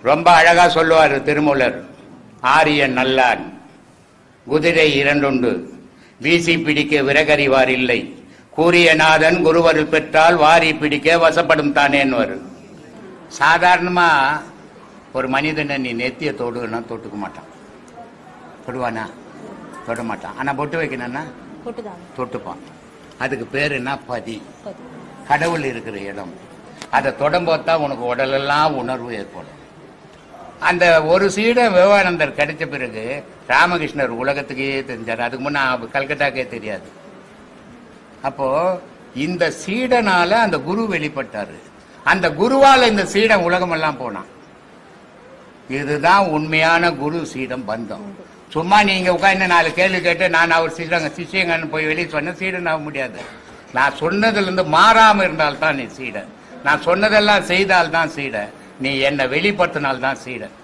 ரொம்ப அழகா சொல்லுவார் திருமூலர். ஆரியன் நல்லான், குதிரை இரண்டுண்டு, வீசி பிடிக்க விறகறிவார் இல்லை, கூறிய நாதன் குருவருள் பெற்றால் வாரி பிடிக்க வசப்படும் தானேன்னு. சாதாரணமா ஒரு மனிதனை நீ நெத்திய தொடுனா தொட்டுக்க மாட்டான், தொடுவானா? தொட மாட்டான். ஆனா பொட்டு வைக்கணும்னா தொட்டுப்பான். அதுக்கு பேரு என்ன? பதி. கடவுள் இருக்கிற இடம். அதை தொடம்போத்தான் உனக்கு உடலெல்லாம் உணர்வு ஏற்படும். அந்த ஒரு சீடன் விவேகானந்தர் கிடைச்ச பிறகு ராமகிருஷ்ணர் உலகத்துக்கே தெரிஞ்சார். அதுக்கு முன்ன கல்கட்டாக்கே தெரியாது. அப்போ இந்த சீடனால அந்த குரு வெளிப்பட்டாரு. அந்த குருவால இந்த சீடன் உலகமெல்லாம் போனான். இதுதான் உண்மையான குரு சீடம் பந்தம். சும்மா நீங்க உட்காந்து 4 கேள்வி கேட்டு நான் அவர் சிஷியங்கன்னு போய் வெளியே சொன்ன சீடன் ஆக முடியாது. நான் சொன்னதுல இருந்து மாறாம இருந்தால்தான் நீ சீடன். நான் சொன்னதெல்லாம் செய்தால்தான் சீடன். நீ என்னை வெளிப்படுத்தினால்தான் சீடன்.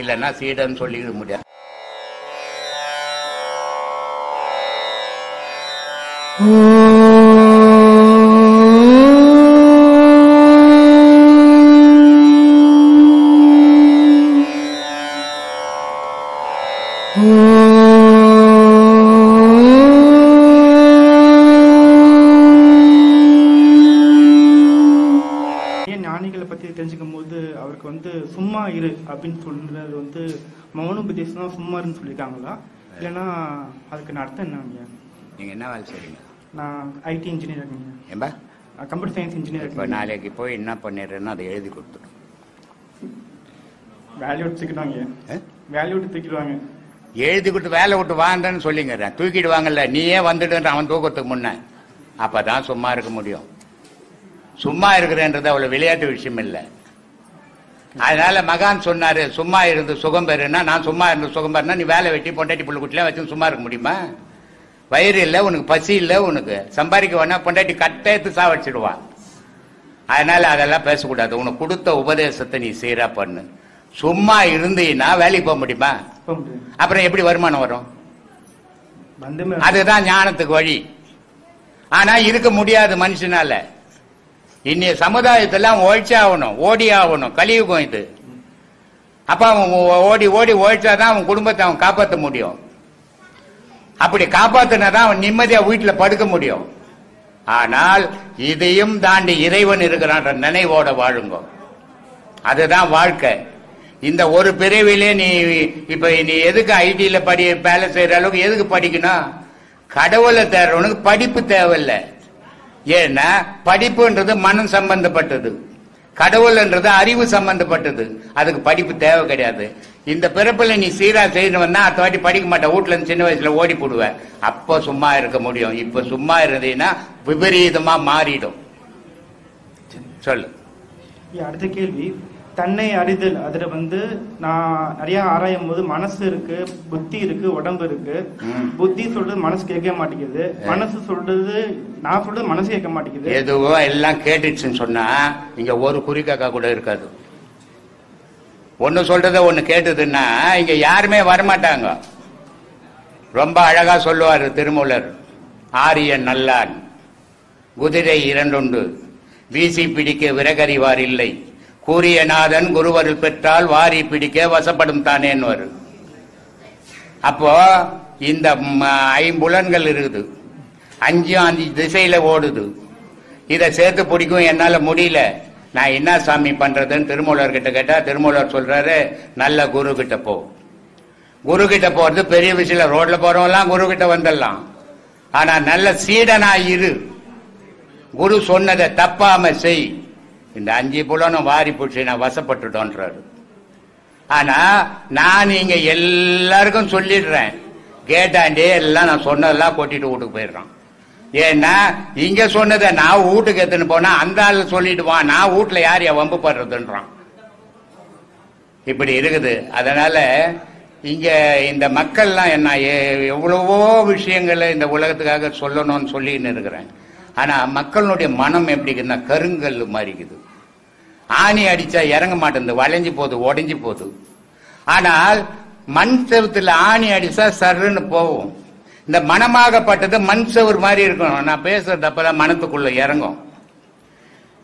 இல்லைன்னா சீடன் சொல்லிட முடியாது. ஞானிகளை பத்தி தெரிஞ்சுக்கும் போது அவருக்கு சும்மா இரு அப்படின்னு சொல்றது மௌனோபதேசம் சும்மா இருன்னு சொல்லியிருக்காங்களா, இல்லைன்னா அதுக்கு அர்த்தம் என்னங்க? நீங்க என்ன வேலை செய்றீங்க? நான் ஐடி இன்ஜினியர் இருக்கீங்க. ஏம்பா? Computer science engineer. இப்போ நாளைக்கு போய் என்ன பண்ணிடுறேன்னா அதை எழுதி கொடுத்துடும். வேலையை விட்டு தூக்கிடுவாங்க. வேலையை விட்டு தூக்கிடுவாங்க. எழுதி கொடுத்து வேலை விட்டு வாங்கன்னு சொல்லிங்கிறேன். தூக்கிடுவாங்கல்ல, நீயே வந்துட்டு அவன் தூக்கத்துக்கு முன்ன. அப்பதான் சும்மா இருக்க முடியும். சும்மா இருக்கிறன்றது அவ்வளவு விளையாட்டு விஷயம் இல்லை. அதனால மகான் சொன்னாரு, சும்மா இருந்து சுகம் பெறுனா. நான் சும்மா இருந்து சுகம் பெறுனா நீ வேலை வெட்டி பொண்டாட்டி புள்ள குட்டிலாம் வச்சு சும்மா இருக்க முடியுமா? வயிறு இல்லை உனக்கு, பசி இல்லை உனக்கு, சம்பாதிக்க வேணா பொண்டாட்டி கட்டத்து சாவடிச்சிடுவா. அதனால அதெல்லாம் பேசக்கூடாது. உனக்கு கொடுத்த உபதேசத்தை நீ சீரா பண்ணு. சும்மா இருந்தீன்னா வேலைக்கு போக முடியுமா? அப்புறம் எப்படி வருமானம் வரும்? அதுதான் ஞானத்துக்கு வழி. ஆனா இருக்க முடியாது மனுஷனால. இன்னைய சமுதாயத்துல அவன் ஒழிச்சே ஆகணும், ஓடி ஆகணும். கலியுகம் இது. அப்ப அவன் ஓடி ஓடி ஒழிச்சாதான் அவன் குடும்பத்தை அவன் காப்பாற்ற முடியும். அப்படி காப்பாத்தினாதான் அவன் நிம்மதியா வீட்டுல படுக்க முடியும். ஆனால் இதையும் தாண்டி இறைவன் இருக்கிறான்ற நினைவோட வாழுங்க. அதுதான் வாழ்க்கை. இந்த ஒரு பிறவிலே இப்ப நீ எதுக்கு ஐடியில வேலை செய்யற அளவுக்கு எதுக்கு படிக்கணும்? கடவுளை தேடுறவனுக்கு படிப்பு தேவையில்லை. ஏன்னா படிப்புன்றது மனம் சம்பந்தப்பட்டது, கடவுள்ன்றது அறிவு சம்பந்தப்பட்டது. அதுக்கு படிப்பு தேவை கிடையாது. இந்த பிறப்புல நீ சீரா செய்யணும்னா அடுத்த வாட்டி படிக்க மாட்டேன், வீட்டுல இருந்து சின்ன வயசுல ஓடி போடுவேன். அப்போ சும்மா இருக்க முடியும். இப்ப சும்மா இருந்தீங்கன்னா விபரீதமா மாறிடும். சொல்லு. அடுத்த கேள்வி, தன்னை அறிதல். அதுல நான் நிறைய ஆராயும் போது மனசு இருக்கு, புத்தி இருக்கு, உடம்பு இருக்கு. புத்தி சொல்றது மனசு கேட்க மாட்டேங்குது, மனசு சொல்றது நான் சொல்றது மனசு கேட்க மாட்டேங்குது. எதுவோ எல்லாம் கேட்டுச்சுன்னு சொன்னா இங்க ஒரு குறிக்காக்கா கூட இருக்காது. ஒன்னு சொல்றத ஒண்ணு கேட்டதுன்னா இங்க யாருமே வரமாட்டாங்க. ரொம்ப அழகா சொல்லுவாரு திருமூலர். ஆரியன் நல்லான், குதிரை இரண்டுண்டு, வீசி பிடிக்க விறகறிவார் இல்லை, கூறிய நாதன் குருவருள் பெற்றால் வாரி பிடிக்க வசப்படும் தானேன்னு. அப்போ இந்த 5 இருக்குது, 5 திசையில ஓடுது. இதை சேர்த்து பிடிக்கும் என்னால முடியல, நான் என்ன சாமி பண்றதுன்னு திருமூலர் கிட்ட கேட்டா திருமூலர் சொல்றாரு, நல்ல குரு கிட்ட போ. குரு கிட்ட போறது பெரிய விஷயம். ரோட்ல போறவங்கலாம் குரு கிட்ட வந்துடலாம். ஆனா நல்ல சீடனா இரு, குரு சொன்னதை தப்பாம செய். இந்த 5 புலனும் வாரி பிடிச்சி நான் வசப்பட்டுட்டோன்றாரு. ஆனா நான் இங்க எல்லாருக்கும் சொல்லிடுறேன், கேட்டாண்டே எல்லாம் நான் சொன்னதெல்லாம் கொட்டிட்டு வீட்டுக்கு போயிடுறான். ஏன்னா இங்க சொன்னதை நான் வீட்டுக்கு எடுத்துன்னு போனா அந்த ஆள் சொல்லிடுவான், நான் வீட்டுல யார் வம்பு படுறதுன்றான். இப்படி இருக்குது. அதனால இங்க இந்த மக்கள்லாம் என்ன எவ்வளவோ விஷயங்களை இந்த உலகத்துக்காக சொல்லணும்னு சொல்லின்னு இருக்கிறேன். ஆனா மக்களுடைய மனம் எப்படி இருக்குன்னா கருங்கல் மாறிக்குது. ஆணி அடிச்சா இறங்க மாட்டேங்குது, வளைஞ்சு போகுது, உடைஞ்சு போகுது. ஆனால் மண் செவத்துல ஆணி அடிச்சா சருன்னு போகும். இந்த மனமாகப்பட்டது மண் செவர் மாதிரி இருக்கணும். நான் பேசுறது அப்பதான் மனத்துக்குள்ள இறங்கும்.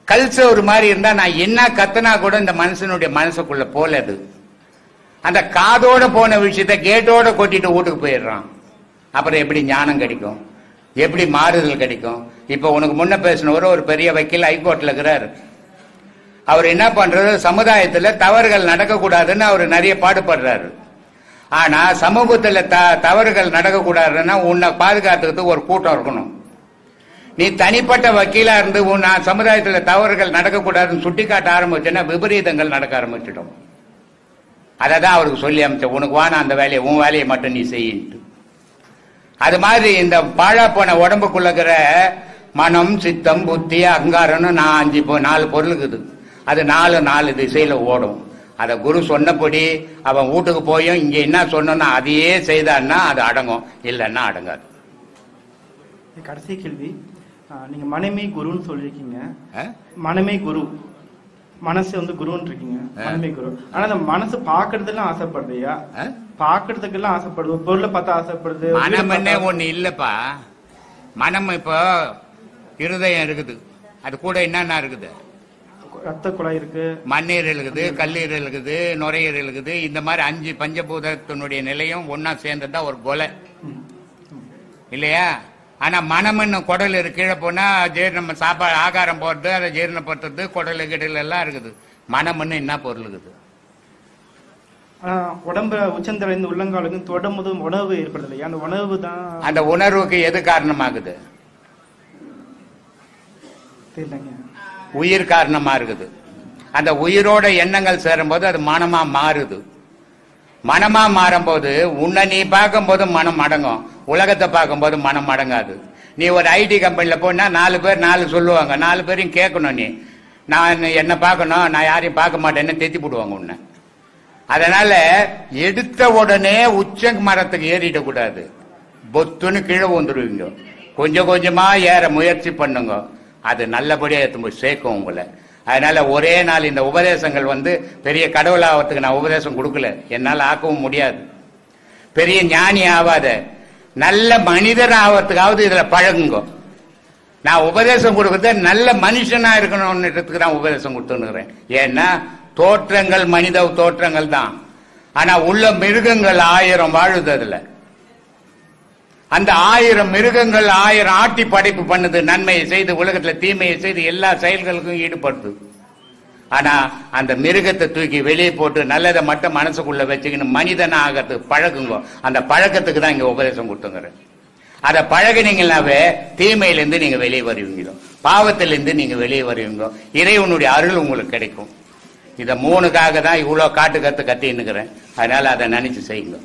கல்ச ஒரு மாதிரி இருந்தா நான் என்ன கத்துனா கூட இந்த மனுஷனுடைய மனசுக்குள்ள போல அது. அந்த காதோட போன விஷயத்த கேட்டோட கொட்டிட்டு வீட்டுக்கு போயிடுறான். அப்புறம் எப்படி ஞானம் கிடைக்கும்? எப்படி மாறுதல் கிடைக்கும்? இப்ப உனக்கு முன்ன பேசினவரு ஒரு பெரிய வக்கீல் ஹைகோர்ட்ல இருக்கிறாரு. அவர் என்ன பண்றது, சமுதாயத்துல தவறுகள் நடக்கக்கூடாதுன்னு அவர் நிறைய பாடுபடுறாரு. ஆனா சமூகத்துல தவறுகள் நடக்கக்கூடாதுன்னா உன்னை பாதுகாத்துக்கிறதுக்கு ஒரு கூட்டம் இருக்கணும். நீ தனிப்பட்ட வக்கீலா இருந்து நான் சமுதாயத்துல தவறுகள் நடக்கக்கூடாதுன்னு சுட்டி காட்ட ஆரம்பிச்சேன்னா விபரீதங்கள் நடக்க ஆரம்பிச்சிடும். அததான் அவருக்கு சொல்லி அமைச்ச, உனக்கு வான அந்த வேலையை, உன் வேலையை மட்டும் நீ செய்யிட்டு. அது மாதிரி இந்த பாழா போன உடம்புக்குள்ளகிற மனம், சித்தம், புத்தி, அகங்காரம்னு 4 பொருள் இருக்குது. அது 4 திசையில ஓடும். அத குரு சொன்னபடி அவன் வீட்டுக்கு போயும் இங்க என்ன சொன்னா அதையே செய்தான்னா அது அடங்கும், இல்லைன்னா அடங்காது. கடைசி கேள்வி, நீங்க மனமே குருன்னு சொல்லிருக்கீங்க. மனமே குரு, மனசு வந்து குருன்னு இருக்கீங்க, மனமே குரு. ஆனா அந்த மனசு பாக்குறதுலாம் ஆசைப்படுறியா? பாக்குறதுக்கெல்லாம் ஆசைப்படுது, பொருளை பார்த்தா ஆசைப்படுது. மனம் என்ன ஒண்ணு இல்லப்பா. மனம் இப்போ இருதயம் இருக்குது, அது கூட என்னென்ன இருக்குது? ரத்த குழாய் இருக்கு, மண்ணீரல் இருக்குது, கல்லீரல் இருக்குது, நுரையீரல் இருக்குது. இந்த மாதிரி 5 பஞ்சபூதத்தினுடைய நிலையும் ஒன்னா சேர்ந்ததா ஒரு கொலை இல்லையா? ஆனா மனம்னு குடல் இருக்கு, கீழே போனா ஜீரணம், சாப்பாடு ஆகாரம் போடுறது, அதை ஜீரணப்படுத்துறது, குடல் கிடல் எல்லாம் இருக்குது. மனம்னு என்ன பொருள் இருக்குது? உடம்ப உச்சந்தலைந்து உள்ளங்காலுக்கு தொடர்ந்து உணவு ஏற்படுது இல்லையா? அந்த உணவு தான், அந்த உணர்வுக்கு எது காரணமாகுது? தெரியலங்க. உயிர் காரணமா இருக்குது. அந்த உயிரோட எண்ணங்கள் சேரும் போது அது மனமா மாறுது. மனமா மாறும் போது உன்னை நீ பார்க்கும் போது மனம் அடங்கும், உலகத்தை பார்க்கும் போது மனம் அடங்காது. நீ ஒரு ஐடி கம்பெனில போனா 4 பேர் 4 சொல்லுவாங்க, 4 பேரையும் கேட்கணும். நீ நான் என்ன பார்க்கணும், நான் யாரையும் பார்க்க மாட்டேன்னு தேத்தி போடுவாங்க உன்னை. அதனால எடுத்த உடனே உச்ச மரத்துக்கு ஏறிட கூடாது, பொத்துன்னு கீழே வந்துருவீங்க. கொஞ்சம் கொஞ்சமா ஏற முயற்சி பண்ணுங்க, அது நல்லபடியா எடுத்து போய் சேர்க்கும் உங்களை. அதனால ஒரே நாள் இந்த உபதேசங்கள் பெரிய கடவுள் ஆகிறதுக்கு நான் உபதேசம் கொடுக்கல, என்னால ஆக்கவும் முடியாது. பெரிய ஞானி ஆகாத, நல்ல மனிதர் ஆகிறதுக்காவது இதுல பழகுங்க. நான் உபதேசம் கொடுக்கறது நல்ல மனுஷனா இருக்கணும்ன்றதுக்கு தான் உபதேசம் கொடுத்துருக்கிறேன். ஏன்னா தோற்றங்கள் மனித தோற்றங்கள் தான், ஆனா உள்ள மிருகங்கள் 1000 வாழுது. அதுல அந்த 1000 மிருகங்கள் 1000 ஆட்டி படைப்பு பண்ணுது, நன்மையை செய்து உலகத்துல தீமையை செய்து எல்லா செயல்களுக்கும் ஈடுபடுது. ஆனா அந்த மிருகத்தை தூக்கி வெளியே போட்டு நல்லதை மட்டும் மனசுக்குள்ள வச்சுக்கின்னு மனிதனா ஆகிறதுக்கு பழகுங்க. அந்த பழக்கத்துக்கு தான் இங்க உபதேசம் கொடுத்துங்கிறேன். அதை பழகினீங்கன்னாவே தீமையிலிருந்து நீங்க வெளியே வருவீங்களோ, பாவத்திலிருந்து நீங்க வெளியே வருவீங்களோ, இறைவனுடைய அருள் உங்களுக்கு கிடைக்கும். இதை 3க்காக தான் இவ்வளவு காட்டு கத்தின்னுக்கிறேன். அதனால அதை நினைச்சு செய்யுங்க.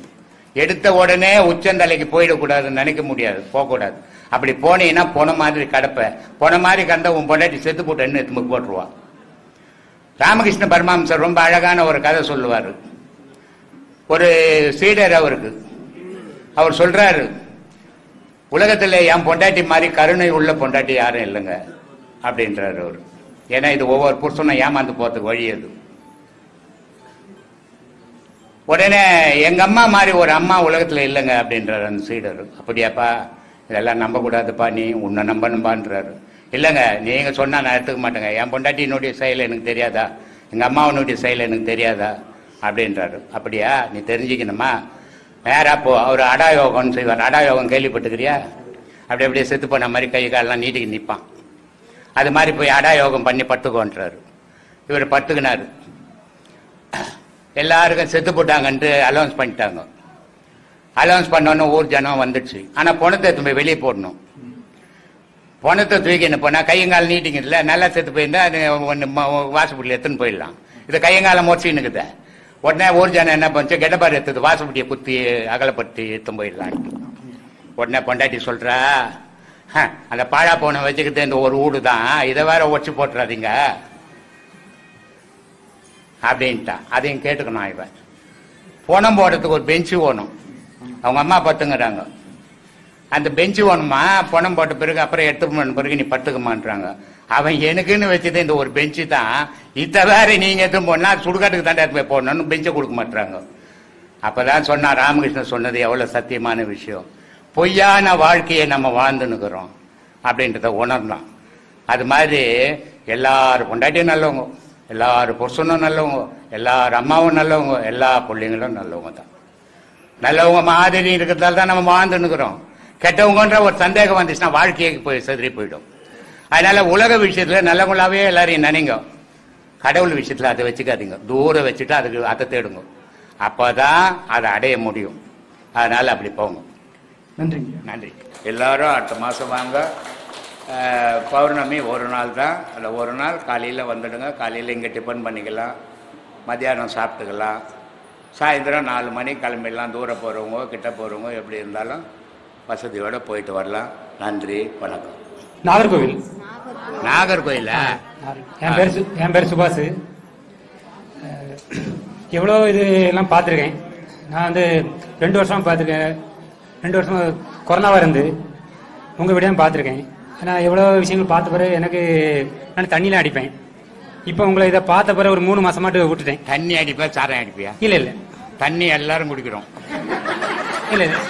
எடுத்த உடனே உச்சந்தலைக்கு போயிடக்கூடாதுன்னு நினைக்க முடியாது, போகக்கூடாது. அப்படி போனீங்கன்னா பொன மாதிரி கடப்ப, பொன மாதிரி கண்ட உன் பொண்டாட்டி செத்து போட்டு எடுத்து போட்டுருவா. ராமகிருஷ்ண பரமஹம்சர் ரொம்ப அழகான ஒரு கதை சொல்லுவாரு. ஒரு சீடர் அவருக்கு, அவர் சொல்றாரு, உலகத்துல என் பொண்டாட்டி மாதிரி கருணை உள்ள பொண்டாட்டி யாரும் இல்லைங்க அப்படின்றாரு அவரு. ஏன்னா இது ஒவ்வொரு புருஷனும் ஏமாந்து போறதுக்கு வழி அது. உடனே எங்க அம்மா மாதிரி ஒரு அம்மா உலகத்துல இல்லைங்க அப்படின்றாரு அந்த சீடர். அப்படியாப்பா, இதெல்லாம் நம்ப கூடாதுப்பா, நீ உன்னை நம்பணும்பான்றாரு. இல்லைங்க, நீங்க சொன்னா நான் எடுத்துக்க மாட்டேங்க, என் பொண்டாட்டியினுடைய செயல் எனக்கு தெரியாதா, எங்க அம்மாவனுடைய செயல் எனக்கு தெரியாதா அப்படின்றாரு. அப்படியா, நீ தெரிஞ்சுக்கணுமா, நேரா போ. அவர் அடாயோகம்னு செய்வார். அடாயோகம் கேள்விப்பட்டுக்கிறியா? அப்படி அப்படியே செத்து போன மாதிரி கை காலெல்லாம் நீட்டிக்கு நிற்பான். அது மாதிரி போய் அடாயோகம் பண்ணி பட்டுக்கோன்றாரு. இவர் பட்டுக்கினாரு. எல்லாருக்கும் செத்து போட்டாங்கன்ட்டு அலௌன்ஸ் பண்ணிட்டாங்க. அலௌன்ஸ் பண்ணோன்னு ஊர் ஜனம் வந்துடுச்சு. ஆனா பணத்தை எடுத்து போய் வெளியே போடணும். பணத்தை தூக்கின்னு போனா கையங்கால நீட்டிங்க இல்லை, நல்லா செத்து போயிருந்தா அது வாசப்பட்டியில் எடுத்துன்னு போயிடலாம். இது கையங்காலம் மொச்சின்னுக்குது. உடனே ஊர் ஜனம் என்ன பண்ணுச்சு, கெட்டபாரு எடுத்தது வாசப்பட்டியை குத்தி அகலப்படுத்தி எடுத்து போயிடலாம். உடனே பொண்டாட்டி சொல்றா, அந்த பாழா போன வச்சுக்கிட்டு இந்த ஒரு வீடு தான், இதை வேற ஒச்சு போட்டுறாதீங்க அப்படின்ட்டா. அதையும் கேட்டுக்கணும். இவன் பணம் போடுறதுக்கு ஒரு பெஞ்சு ஓணும். அவங்க அம்மா பத்துங்கிறாங்க. அந்த பெஞ்சு ஓணுமா, பணம் போட்ட பிறகு அப்புறம் எடுத்து பிறகு நீ பத்துக்குமான்றாங்க. அவன் எனக்குன்னு வச்சது இந்த ஒரு பெஞ்சு தான், இத வேற நீங்க எதுவும் போனா சுடுகாட்டுக்கு தாண்டா போய் போடணும்னு பெஞ்சை கொடுக்க மாட்டாங்க. அப்பதான் சொன்னா ராமகிருஷ்ணன் சொன்னது எவ்வளவு சத்தியமான விஷயம். பொய்யான வாழ்க்கையை நம்ம வாழ்ந்துன்னுக்கிறோம் அப்படின்றத உணர்ந்தான். அது மாதிரி எல்லாரும் பொண்டாட்டியும் நல்லவங்க, எல்லாரும் புருஷனும் நல்லவங்க, எல்லாரும் அம்மாவும் நல்லவங்க, எல்லா பிள்ளைங்களும் நல்லவங்க தான். நல்லவங்க மாதிரி இருக்கிறதால தான் நம்ம வாழ்ந்துன்னுக்குறோம். கெட்டவங்கன்ற ஒரு சந்தேகம் வந்துச்சுன்னா வாழ்க்கையை போய் செதறி போயிடும். அதனால உலக விஷயத்துல நல்லவங்களாவே எல்லாரையும் நினைங்க. கடவுள் விஷயத்துல அதை வச்சுக்காதீங்க, தூரம் வச்சுட்டு அதுக்கு அதை தேடுங்க. அப்பதான் அதை அடைய முடியும். அதனால அப்படி போங்க. நன்றிங்க. நன்றி. எல்லாரும் அடுத்த மாதம் வாங்க. பௌர்ணமி ஒரு நாள் தான். அதில் ஒரு நாள் காலையில் வந்துடுங்க. காலையில் இங்கே டிஃபன் பண்ணிக்கலாம், மத்தியானம் சாப்பிட்டுக்கலாம், சாயந்தரம் 4 மணி கிளம்பிடலாம். தூரம் போகிறவங்க கிட்ட போகிறவங்க எப்படி இருந்தாலும் வசதியோடு போயிட்டு வரலாம். நன்றி, வணக்கம். நாகர்கோவில். நாகர்கோவிலா? என் பேர் சுபாஷ். எவ்வளோ இது எல்லாம் பார்த்துருக்கேன். நான் வந்து 2 வருஷமாக பார்த்துருக்கேன். 2 வருஷமாக கொரோனாவாக இருந்து உங்கள் வீடியோ பார்த்துருக்கேன். நான் எவ்வளோ விஷயங்கள் பார்த்த பிறகு எனக்கு நான் தண்ணியில் அடிப்பேன். இப்போ உங்களை இதை பார்த்த பிறகு ஒரு 3 மாசமாட்டு விட்டுட்டேன். தண்ணி அடிப்பா, சாரம் அடிப்பியா? இல்லை இல்லை, தண்ணி எல்லாரும் குடிக்கிறோம். இல்லை இல்லை,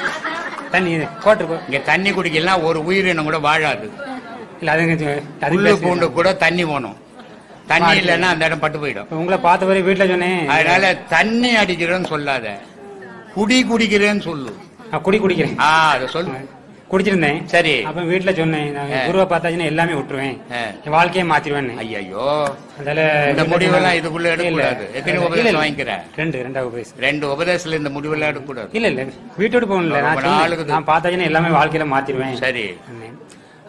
தண்ணி கோட்டு இங்கே தண்ணி குடிக்கலாம் ஒரு உயிரினம் கூட வாழாது. இல்லை, அது பூண்டு கூட தண்ணி போகணும். தண்ணி இல்லைன்னா அந்த இடம் பட்டு போயிடும். உங்களை பார்த்த பிறகு வீட்டில் சொன்னேன். அதனால தண்ணி அடிக்கிறேன்னு சொல்லாத, குடிக்கிறேன்னு சொல்லு. குடி குடிக்கிறேன். அதை சொல்லு. குடிச்சிருந்தேன். சரி. அப்ப வீட்டுல சொன்னேன், குருவை பார்த்தாச்சுன்னா எல்லாமே விட்டுருவேன், என் வாழ்க்கையை மாத்திருவேன். ஐயோ, இந்த முடிவெல்லாம் இதுக்குள்ள எடுக்கக்கூடாது. எத்தனை உபதேசம் வாங்கிக்கிறேன்? 2 உபதேசம். 2 உபதேசத்துல இந்த முடிவெல்லாம் எடுக்கக்கூடாது. இல்ல இல்ல, வீட்டோடு போகல. நான் பார்த்தாச்சுன்னா எல்லாமே வாழ்க்கையில மாத்திருவேன். சரி.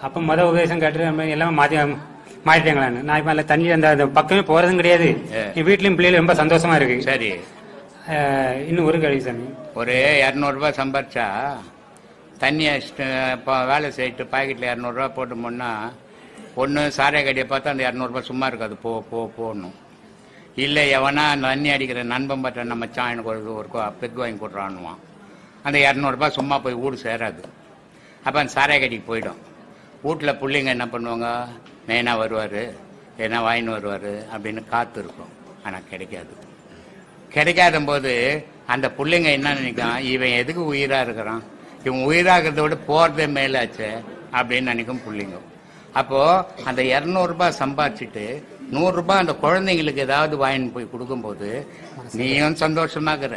அப்ப உபதேசம் கேட்டு எல்லாமே மாறிட்டாங்களான்னு. நான் இப்ப தண்ணி அந்த பக்கமே போறதும் கிடையாது. என் வீட்லயும் பிள்ளைகள் ரொம்ப சந்தோஷமா இருக்கு. சரி. இன்னும் ஒரு கேள்வி சாமி. ஒரு 200 ரூபாய் சம்பாரிச்சா தண்ணி வேலை செய்யிட்டு பாக்கெட்டில் 200 ரூபா போட்டோம்னா ஒன்று சாரை கடியை பார்த்தா அந்த 200 ரூபாய் சும்மா இருக்காது, போகணும். இல்லை எவனா தண்ணி அடிக்கிற நண்பன் பார்த்தா நம்ம எனக்கு ஒரு பெக் வாங்கி போட்டுறான்னுவான். அந்த 200 ரூபாய் சும்மா போய் வீடு சேராது. அப்போ அந்த சாரை கடிக்கு போயிடும். வீட்டில் பிள்ளைங்க என்ன பண்ணுவாங்க, மெயினாக வருவார், ஏன்னா வாங்கின்னு வருவார் அப்படின்னு காத்து இருக்கும். ஆனால் கிடைக்காத போது அந்த பிள்ளைங்க என்ன நினைக்கும், இவன் எதுக்கு உயிராக இருக்கிறான், இவன் உயிராகிறத விட போகிறதே மேலாச்சு அப்படின்னு நினைக்கும் பிள்ளைங்க. அப்போது அந்த 200 ரூபாய் சம்பாதிச்சுட்டு 100 ரூபாய் அந்த குழந்தைங்களுக்கு ஏதாவது வாங்கின்னு போய் கொடுக்கும்போது நீயும் சந்தோஷமாக்குற,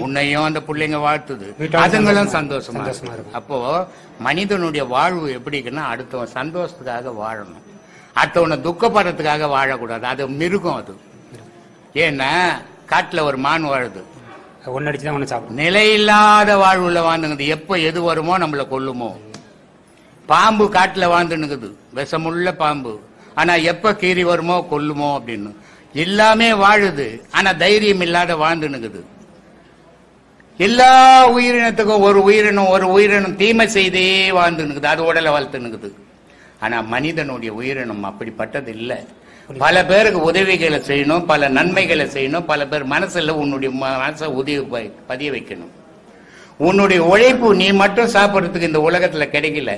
உன்னையும் அந்த பிள்ளைங்க வாழ்த்துது, அதுங்களும் சந்தோஷமா இருக்கு. அப்போ மனிதனுடைய வாழ்வு எப்படின்னா அடுத்தவன் சந்தோஷத்துக்காக வாழணும், அடுத்தவனை துக்கப்படுறதுக்காக வாழக்கூடாது. அது மிருகம். அது ஏன்னா காட்டுல ஒரு மான் வாழுது, நிலையில்லாத வாழ்வுல வாழ்ந்துங்குது. எப்ப எது வருமோ நம்மள கொல்லுமோ. பாம்பு காட்டுல வாழ்ந்துனுக்குது, விஷமுள்ள பாம்பு. ஆனா எப்ப கீறி வருமோ கொல்லுமோ அப்படின்னு எல்லாமே வாழுது. ஆனா தைரியம் இல்லாத வாழ்ந்துனுக்குது. எல்லா உயிரினத்துக்கும் ஒரு உயிரினம் தீமை செய்தே வாழ்ந்துனுக்குது, அது உடலை வளர்த்துனுக்குது. ஆனா மனிதனுடைய உயிரினம் அப்படிப்பட்டது இல்லை. பல பேருக்கு உதவிகளை செய்யணும், பல நன்மைகளை செய்யணும், பல பேர் மனசுல உன்னுடைய மனசை பதிய வைக்கணும். உன்னுடைய உழைப்பு நீ மட்டும் சாப்பிட்றதுக்கு இந்த உலகத்துல கிடைக்கல.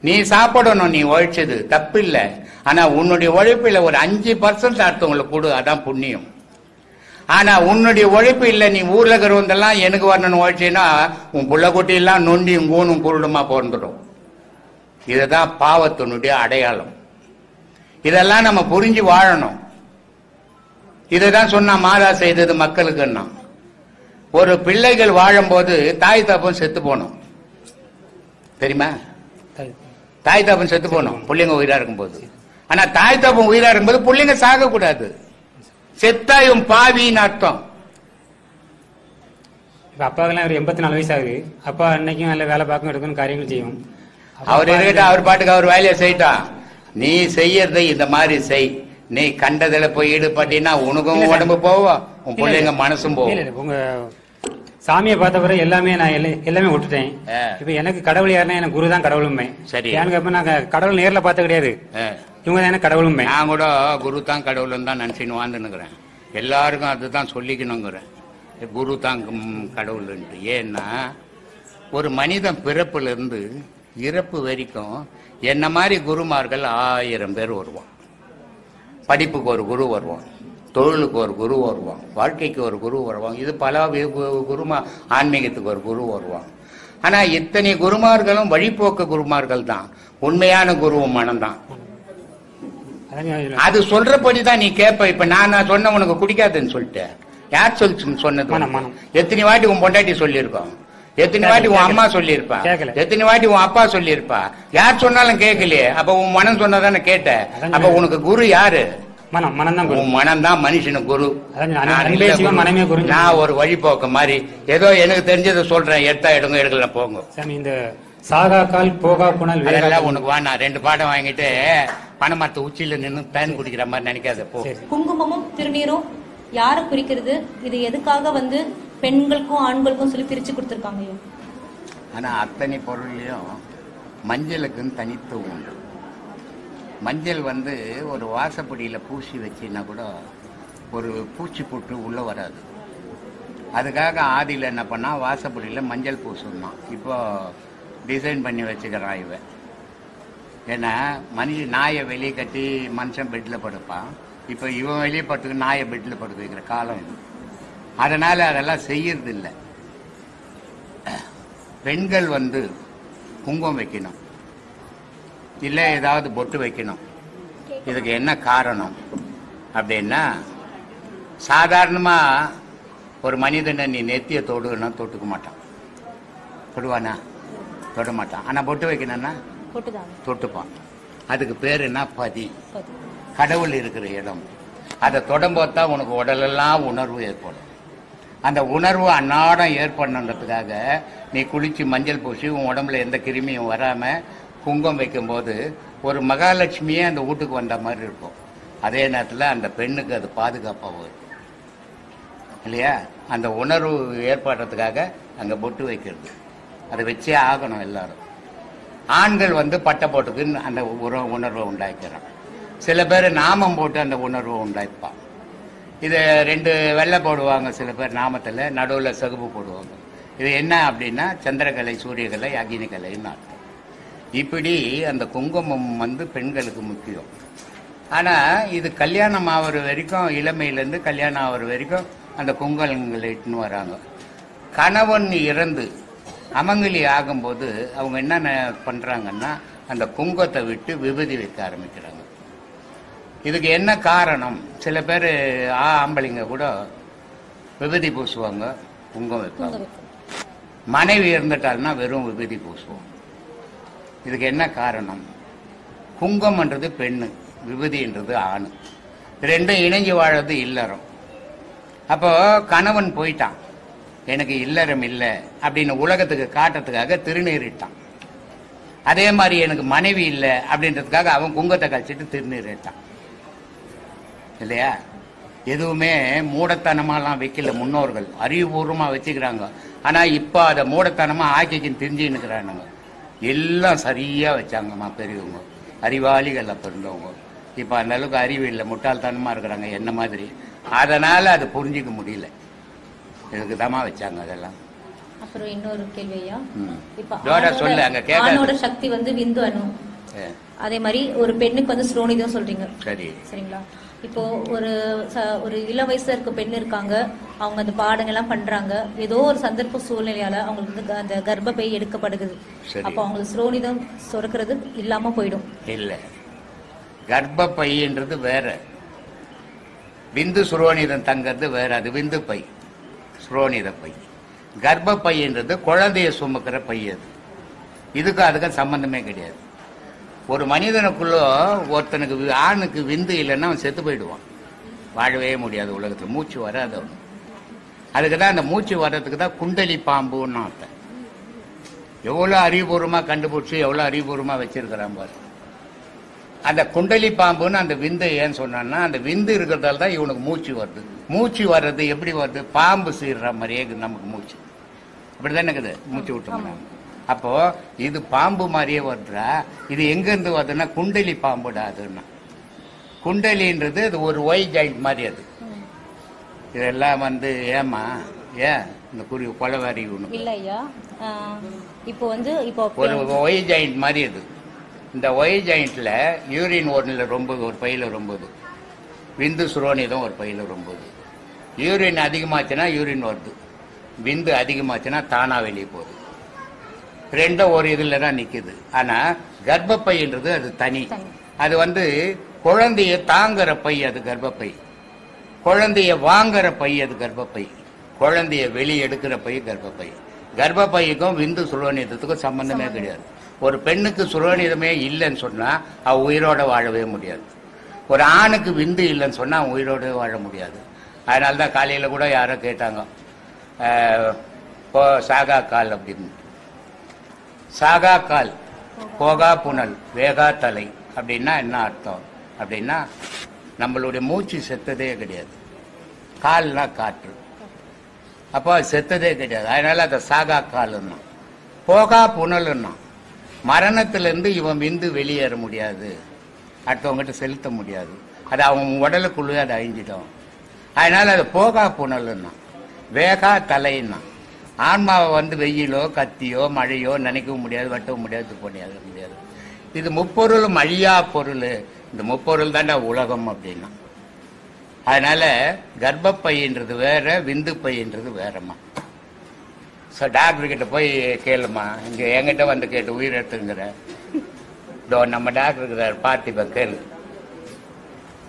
நீ சாப்பிடணும், நீ உழைச்சது தப்பு இல்லை. ஆனா உன்னுடைய உழைப்புல ஒரு 5% அடுத்தவங்களுக்கு கொடு, அதான் புண்ணியம். ஆனா உன்னுடைய உழைப்பு இல்லை, நீ ஊர்ல இருக்கிறவந்தெல்லாம் எனக்கு வரணும்னு உழைச்சின்னா உன் புள்ள குட்டி எல்லாம் நொண்டியும் கூணும் குருடுமா பிறந்துடும். இதுதான் பாவத்தினுடைய அடையாளம். இதெல்லாம் நம்ம புரிஞ்சு வாழணும். இதைதான் சொன்னா மாதா செய்தது மக்களுக்குன்னா. ஒரு பிள்ளைகள் வாழும்போது தாய் தப்பம் செத்து போனோம் தெரியுமா? தாய் தப்பம் செத்து போனோம் பிள்ளைங்க உயிரா இருக்கும்போது. ஆனா தாய் தப்பம் உயிரா இருக்கும்போது பிள்ளைங்க சாக கூடாது. செத்தாயும் பாவின்னு அர்த்தம். அப்பாவுக்கு ஒரு 84 வயசு ஆகுது. அப்பா அன்னைக்கும் நல்ல வேலை பார்க்கும், எடுக்கணும், காரியங்கள் செய்யும். அவர் இருக்கட்டும், அவர் பாட்டுக்கு அவர் வேலையை செய்யட்டான். நீ செய்யறதை இந்த மாதிரி செய். நீ கண்டதுல போய் ஈடுபட்டினா உனக்கும் உடம்பு போவோம், உன் பிள்ளைங்க மனசும் போவோம். உங்க சாமியை பார்த்த பிறகு எல்லாமே நான் எல்லாமே விட்டுட்டேன். இப்ப எனக்கு கடவுள் யாருன்னா எனக்கு குரு தான் கடவுளுமே. சரி, எனக்கு நாங்க கடவுள் நேர்ல பார்த்த கிடையாது, இவங்க தான் எனக்கு கடவுளுமே. நான் கூட குரு தான் கடவுள்னு தான் நினைச்சுன்னு வாழ்ந்துன்னுக்குறேன். எல்லாருக்கும் அதுதான் சொல்லிக்கணுங்கிறேன், குரு தான் கடவுள்ன்ட்டு. ஏன்னா ஒரு மனிதன் பிறப்புல இருந்து இறப்பு வரைக்கும் என்ன மாதிரி குருமார்கள் 1000 பேர் வருவான். படிப்புக்கு ஒரு குரு வருவான், தொழிலுக்கு ஒரு குரு வருவான், வாழ்க்கைக்கு ஒரு குரு வருவான். இது பல குருமா, ஆன்மீகத்துக்கு ஒரு குரு வருவான். ஆனா இத்தனை குருமார்களும் வழிபோக்கு குருமார்கள் தான். உண்மையான குருவும் மனம்தான். அது சொல்றபடிதான் நீ கேட்ப. இப்ப நான் சொன்ன உனக்கு குடிக்காதுன்னு சொல்லிட்டு யார் சொன்னது? எத்தனை வாட்டி உன் பொண்டாட்டி சொல்லியிருக்கோம், எத்தனை வாட்டி உன் அம்மா சொல்லியிருப்பா, எத்தனை வாட்டி உன் அப்பா சொல்லியிருப்பா, யார் சொன்னாலும் கேட்கலையே. அப்ப உன் மனம் சொன்னதானே கேட்ட. அப்ப உனக்கு குரு யாரு? மனம் தான் மனுஷனுக்கு குரு. நான் ஒரு வழிபோக்க மாதிரி ஏதோ எனக்கு தெரிஞ்சதை சொல்றேன், எடுத்தா எடுங்க, எடுக்கல போங்க. இந்த சாகாக்கால் போகா புனல் அதெல்லாம் உனக்கு வா. நான் 2 பாடம் வாங்கிட்டு பனைமரத்து உச்சியில நின்று தேன் குடிக்கிற மாதிரி நினைக்காத போ. குங்குமமும் திருநீரும் யாரை குறிக்கிறது? இது எதுக்காக பெண்களுக்கும் ஆண்களுக்கும் சொல்லி பிரிச்சு கொடுத்துருக்காங்க? ஆனா அத்தனை பொருளையும் மஞ்சளுக்குன்னு தனித்துவம் உண்டு. மஞ்சள் ஒரு வாசப்படியில பூசி வச்சின்னா கூட ஒரு பூச்சி புட்டு உள்ள வராது. அதுக்காக ஆதியில் என்ன பண்ணா வாசப்படியில மஞ்சள் பூசணும். இப்போ டிசைன் பண்ணி வச்சுக்கிறான் இவன். ஏன்னா நாயை வெளியே கட்டி மனுஷன் பெட்ல படுப்பான். இப்போ இவன் வெளியே படுத்துக்கு நாயை பெட்ல படுக்க வைக்கிற காலம் இது. அதனால அதெல்லாம் செய்யறது இல்லை. பெண்கள் குங்குமம் வைக்கணும், இல்ல ஏதாவது பொட்டு வைக்கணும். இதுக்கு என்ன காரணம் அப்படின்னா, சாதாரணமா ஒரு மனிதனை நீ நெத்திய தொடுன்னா தொட்டுக்க மாட்டான். தொடுவானா? தொட மாட்டான். ஆனா பொட்டு வைக்கணும்னா தொட்டுப்பான். அதுக்கு பேர் என்ன? பதி. கடவுள் இருக்கிற இடம். அதை தொடம்போது தான் உனக்கு உடலெல்லாம் உணர்வு ஏற்படும். அந்த உணர்வு அன்னாடம் ஏற்படணுன்றதுக்காக நீ குளிச்சு மஞ்சள் பூசி உன் உடம்புல எந்த கிருமியும் வராம குங்குமம் வைக்கும் போது ஒரு மகாலட்சுமியே அந்த வீட்டுக்கு வந்த மாதிரி இருக்கும். அதே நேரத்தில் அந்த பெண்ணுக்கு அது பாதுகாப்பாகவும் இருக்கும் இல்லையா? அந்த உணர்வு ஏற்படுறதுக்காக அங்கே பொட்டு வைக்கிறது. அதை வச்சே ஆகணும் எல்லாரும். ஆண்கள் பட்டை போட்டுக்கு அந்த உணர்வை உண்டாக்கிறான். சில பேர் நாமம் போட்டு அந்த உணர்வை உண்டாய்ப்பான். இதை 2 வெள்ளை போடுவாங்க சில பேர் நாமத்தில், நடுவில் சகுப்பு போடுவாங்க. இது என்ன அப்படின்னா சந்திரகலை, சூரியகலை, அக்னிகலைன்னு அர்த்தம். இப்படி அந்த குங்குமம் பெண்களுக்கு முக்கியம். ஆனால் இது கல்யாணம் ஆகிற வரைக்கும், இளமையிலேருந்து கல்யாணம் ஆகிற வரைக்கும் அந்த குங்குமங்களை இட்டுன்னு வராங்க. கணவன் இறந்து அமங்கலி ஆகும்போது அவங்க என்ன பண்ணுறாங்கன்னா அந்த குங்குமத்தை விட்டு விபூதி வைக்க ஆரம்பிக்கிறாங்க. இதுக்கு என்ன காரணம்? சில பேர் ஆம்பளைங்க கூட விபூதி பூசுவாங்க, குங்குமம் வைப்பாங்க. மனைவி இருந்துட்டாள்னா வெறும் விபூதி பூசுவோம். இதுக்கு என்ன காரணம்? குங்குமன்றது பெண்ணு, விபூதின்றது ஆணு. 2 இணைஞ்சு வாழறது இல்லறம். அப்போ கணவன் போயிட்டான், எனக்கு இல்லறம் இல்லை அப்படின்னு உலகத்துக்கு காட்டுறதுக்காக திருநீரிட்டான். அதே மாதிரி எனக்கு மனைவி இல்லை அப்படின்றதுக்காக அவன் குங்குமத்தை கழிச்சிட்டு திருநீரிட்டான் இல்லையா? எதுவுமே மூடத்தனமாலாம் வைக்கல முன்னோர்கள், அறிவுபூர்வமா வச்சுக்கிறாங்க. ஆனா இப்ப அதை மூடத்தனமா ஆக்கிக்கின்னு தெரிஞ்சுன்னுக்கிறானுங்க. எல்லாம் சரியா வச்சாங்கம்மா பெரியவங்க, அறிவாளிகள் அப்ப இருந்தவங்க. இப்ப அந்த அளவுக்கு அறிவு இல்லை, முட்டாள்தனமா இருக்கிறாங்க என்ன மாதிரி. அதனால அது புரிஞ்சிக்க முடியல. இதுக்கு தாமா வச்சாங்க அதெல்லாம். அப்புறம் இன்னொரு கேள்வியா, இப்ப ஆணோட சக்தி விந்து அணு, அதே மாதிரி ஒரு பெண்ணுக்கு ஸ்ரோனிதம் சொல்றீங்க, சரிங்களா? இப்போ ஒரு இள வயசுல இருக்க பெண் இருக்காங்க, அவங்க அந்த பாடங்கள்லாம் பண்றாங்க, ஏதோ ஒரு சந்தர்ப்ப சூழ்நிலையால அவங்களுக்கு அந்த கர்ப்பப்பை எடுக்கப்படுகிறது. அப்போ அவங்களுக்கு ஸ்ரோனிதம் சுரக்கிறது இல்லாம போயிடும். இல்ல, கர்ப்பப்பைன்றது வேற, விந்து சுரோனிதம் தங்கிறது வேற. அது விந்து பை, சுரோனித பை. கர்ப்பப்பைன்றது குழந்தைய சுமக்கிற பை. அது இதுக்கு அதுக்கு சம்பந்தமே கிடையாது. ஒரு மனிதனுக்குள்ள ஒருத்தனுக்கு ஆணுக்கு விந்து இல்லைன்னா அவன் செத்து போயிடுவான், வாழவே முடியாது உலகத்துல, மூச்சு வராது அவனு. அதுக்குதான் அந்த மூச்சு வர்றதுக்கு தான் குண்டலி பாம்புன்னு அர்த்தம். எவ்வளவு அறிவுபூர்வமா கண்டுபிடிச்சு எவ்வளவு அறிவுபூர்வமா வச்சிருக்கிறான் பாரு. அந்த குண்டலி பாம்புன்னு அந்த விந்து ஏன்னு சொன்னான்னா, அந்த விந்து இருக்கிறதால தான் இவனுக்கு மூச்சு வருது. மூச்சு வர்றது எப்படி வருது? பாம்பு சீர்ற மாதிரியே நமக்கு மூச்சு அப்படிதானே இருக்குது, மூச்சு விட்டோம்னா. அப்போ இது பாம்பு மாதிரியே வருதுடா. இது எங்க இருந்து வருதுன்னா குண்டலி பாம்புடா. அதுன்னா குண்டலின்றது அது ஒரு ஒய் ஜாயிண்ட் மாதிரி. அது இதெல்லாம் ஏமா ஏன் இந்த குறி கொலவாரி ஒண்ணு இல்லையா? இப்போ இப்போ ஒரு ஒய் ஜாயிண்ட் மாதிரி. அது இந்த ஒய் ஜாயிண்ட்ல யூரின் ஒன்றில் ரொம்ப, ஒரு பையில ரொம்பது, விந்து சுரோனிதம் ஒரு பையில ரொம்பது. யூரின் அதிகமாச்சுன்னா யூரின் வருது, விந்து அதிகமாச்சுன்னா தானா வெளியே போகுது. 2 ஒரு இதுல தான் நிக்குது. ஆனா கர்ப்பப்பைன்றது அது தனி. அது குழந்தைய தாங்குற பை அது கர்ப்பப்பை, குழந்தைய வாங்குற பை அது கர்ப்பப்பை, குழந்தைய வெளியே எடுக்கிற பை கர்ப்பப்பை. கர்ப்பப்பைக்கும் விந்து சுரோனிதத்துக்கும் சம்பந்தமே கிடையாது. ஒரு பெண்ணுக்கு சுரோனிதமே இல்லைன்னு சொன்னா அவ உயிரோட வாழவே முடியாது. ஒரு ஆணுக்கு விந்து இல்லைன்னு சொன்னா அவன் உயிரோட வாழ முடியாது. அதனால்தான் காலையில கூட யாரோ கேட்டாங்க, சாகா கால் அப்படின்னு. சாகா கால், போகா புனல், வேகா தலை அப்படின்னா என்ன அர்த்தம் அப்படின்னா நம்மளுடைய மூச்சு செத்ததே கிடையாது. கால்னா காற்று, அப்போ செத்ததே கிடையாது. அதனால அதை சாகா கால்னா. போகா புனல்னா மரணத்திலிருந்து இவன் விந்து வெளியேற முடியாது, அடுத்தவங்ககிட்ட செலுத்த முடியாது, அது அவன் உடலுக்குள்ளே அதை அழிஞ்சிடும். அதனால அது போகா புனல்னா. வேகா தலைன்னா ஆன்மாவை வந்து வெயிலோ கத்தியோ மழையோ நினைக்கவும் முடியாது, வெட்டவும் முடியாது, முடியாது. இது முப்பொருளும் அழியா பொருள். இந்த முப்பொருள் தாண்டா உலகம் அப்படின்னா. அதனால கர்ப்பப்பைன்றது வேற, விந்து பையன்றது வேறம்மா. ஸோ டாக்டர் கிட்ட போய் கேளுமா, இங்க என்கிட்ட வந்து கேட்டு உயிர் எடுத்துங்கிற நம்ம டாக்டருக்கு பார்த்திபன் கேளு.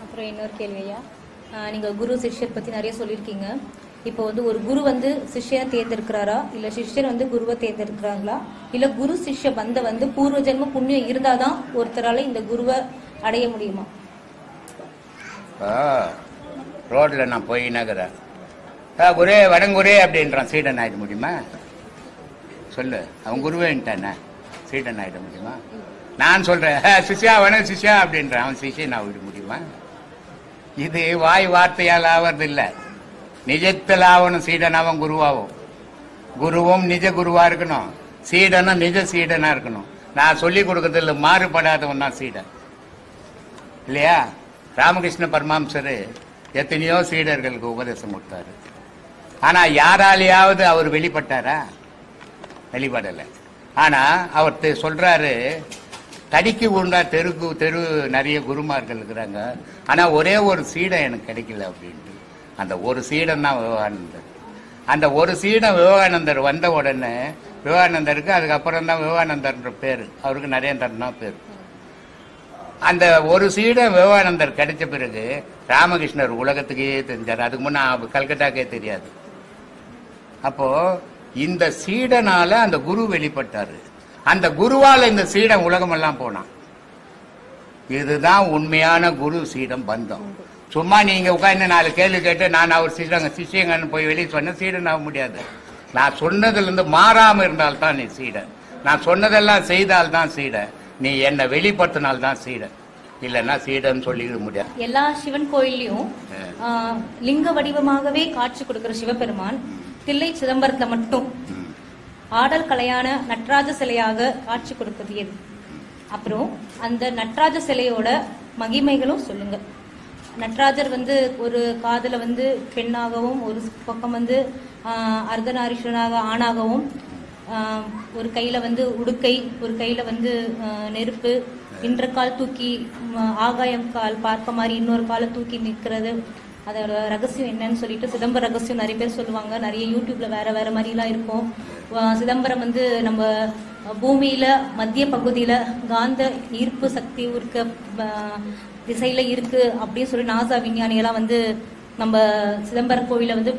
அப்புறம் இன்னொரு கேள்வியா, நீங்க குரு சிஷ்யர் பத்தி நிறைய சொல்லியிருக்கீங்க. இப்போ வந்து ஒரு குரு வந்து சிஷ்யனை தேர்ந்தெடுக்கிறாரா, இல்ல சிஷ்யர் வந்து குருவை தேர்ந்தெடுக்கிறாங்களா, இல்ல குரு சிஷ்ய பந்த வந்து பூர்வ ஜென்ம புண்ணியம் இருந்தாதான் ஒருத்தரால இந்த குருவை அடைய முடியுமா? ரோட்ல நான் போய் நகரேன், குரே வடங்குரே அப்படின்றான், சீடன் ஆயிட முடியுமா? சொல்லு, அவன் குருவேன்ட்டானே, சீடன் ஆயிட முடியுமா? நான் சொல்றேன் சிஷ்யா வணக்கம் சிஷ்யா அப்படின்றான், அவன் சிஷ்யன் ஆகிட முடியுமா? இது வாய் வார்த்தையால் ஆவது இல்லை, நிஜத்தில் ஆகணும். சீடன் அவன் குருவாகும். குருவும் நிஜ குருவா இருக்கணும், சீடனும் நிஜ சீடனா இருக்கணும். நான் சொல்லி கொடுக்கறதில்ல, மாறுபடாதவன் தான் சீடன் இல்லையா? ராமகிருஷ்ண பரமஹம்சர் எத்தனையோ சீடர்களுக்கு உபதேசம் கொடுத்தாரு. ஆனா யாராலையாவது அவர் வெளிப்பட்டாரா? வெளிப்படலை. ஆனா அவர் சொல்றாரு, தடிக்கு உண்டா தெருக்கு தெரு நிறைய குருமார்கள் இருக்கிறாங்க, ஆனா ஒரே ஒரு சீடன் எனக்கு கிடைக்கல அப்படின்ட்டு. அந்த ஒரு சீடன் தான் விவேகானந்தர். அந்த ஒரு சீடன் விவேகானந்தர் வந்த உடனே விவேகானந்தருக்கு அதுக்கப்புறம் தான் விவேகானந்தர்ன்ற பேரு, அவருக்கு நரேந்திரன் தான் பேரு. அந்த ஒரு சீடன் விவேகானந்தர் கிடைச்ச பிறகு ராமகிருஷ்ணர் உலகத்துக்கே தெரிஞ்சார். அதுக்கு முன்ன கல்கட்டாக்கே தெரியாது. அப்போ இந்த சீடனால அந்த குரு வெளிப்பட்டாரு, அந்த குருவால இந்த சீடன் உலகமெல்லாம் போனான். இதுதான் உண்மையான குரு சீடம் பந்தம். சும்மா நீங்க உட்காந்து 4 கேள்வி கேட்டு நான் அவர் சிஷ்யங்கன்னு போய் வெளியே சொன்ன சீடன் ஆக முடியாது. நான் சொன்னதுல இருந்து மாறாம இருந்தால்தான் நீ சீடன், நான் சொன்னதெல்லாம் செய்தால்தான் சீடன், நீ என்னை வெளிப்படுத்தினால்தான் சீடன், இல்லைன்னா சீடன் சொல்லிக்க முடியாது. எல்லா சிவன் கோயிலையும் லிங்க வடிவமாகவே காட்சி கொடுக்கிற சிவபெருமான் தில்லை சிதம்பரத்துல மட்டும் ஆடல் கலையான நட்ராஜ சிலையாக காட்சி கொடுக்கிறது எது? அப்புறம் அந்த நட்ராஜ சிலையோட மகிமைகளும் சொல்லுங்க. நட்ராஜர் வந்து ஒரு காதுல வந்து பெண்ணாகவும், ஒரு பக்கம் வந்து அர்த்தநாரீஸ்வரனாக ஆணாகவும், ஒரு கையில வந்து உடுக்கை, ஒரு கையில வந்து நெருப்பு, இன்ற கால் தூக்கி ஆகாயம் கால் பார்க்க மாதிரி இன்னொரு காலை தூக்கி நிற்கிறது. அதோட ரகசியம் என்னன்னு சொல்லிட்டு சிதம்பர ரகசியம் நிறைய பேர் சொல்லுவாங்க. நிறைய யூடியூப்ல வேற வேற மாதிரிலாம் இருக்கும். சிதம்பரம் வந்து நம்ம பூமியில மத்திய பகுதியில காந்த ஈர்ப்பு சக்தி இருக்க திசையில இருக்கு அப்படின்னு சொல்லி நாசா விஞ்ஞானிகளாம் வந்து நம்ம சிதம்பர கோவில வந்து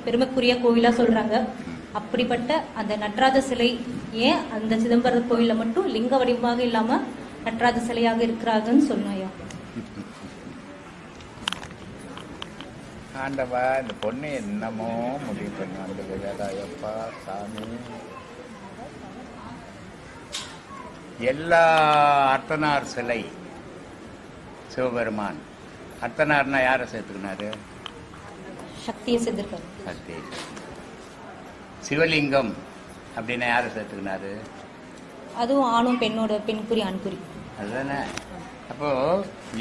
பெருமைக்குரிய கோவிலா சொல்றாங்க. அப்படிப்பட்ட அந்த நடராஜ சிலை ஏன் அந்த சிதம்பர கோவில மட்டும் லிங்க வடிவமாக இல்லாம நடராஜ சிலையாக இருக்கிறாங்கன்னு சொன்னோம். ஆண்டவா, இந்த பொண்ணு என்னமோ முடிவு பண்ணுவாங்கப்பா சாமி. எல்லா அர்த்தனார் சிலை சிவபெருமான். அர்த்தனார்னா யாரை சேர்த்துக்கினாரு? சக்தியை சேர்த்திருக்காரு. சக்தி. சிவலிங்கம் அப்படின்னா யாரை சேர்த்துக்கினாரு? அதுவும் ஆணும் பெண்ணோட, பெண்குறி ஆண்குறி அதுதானே. அப்போ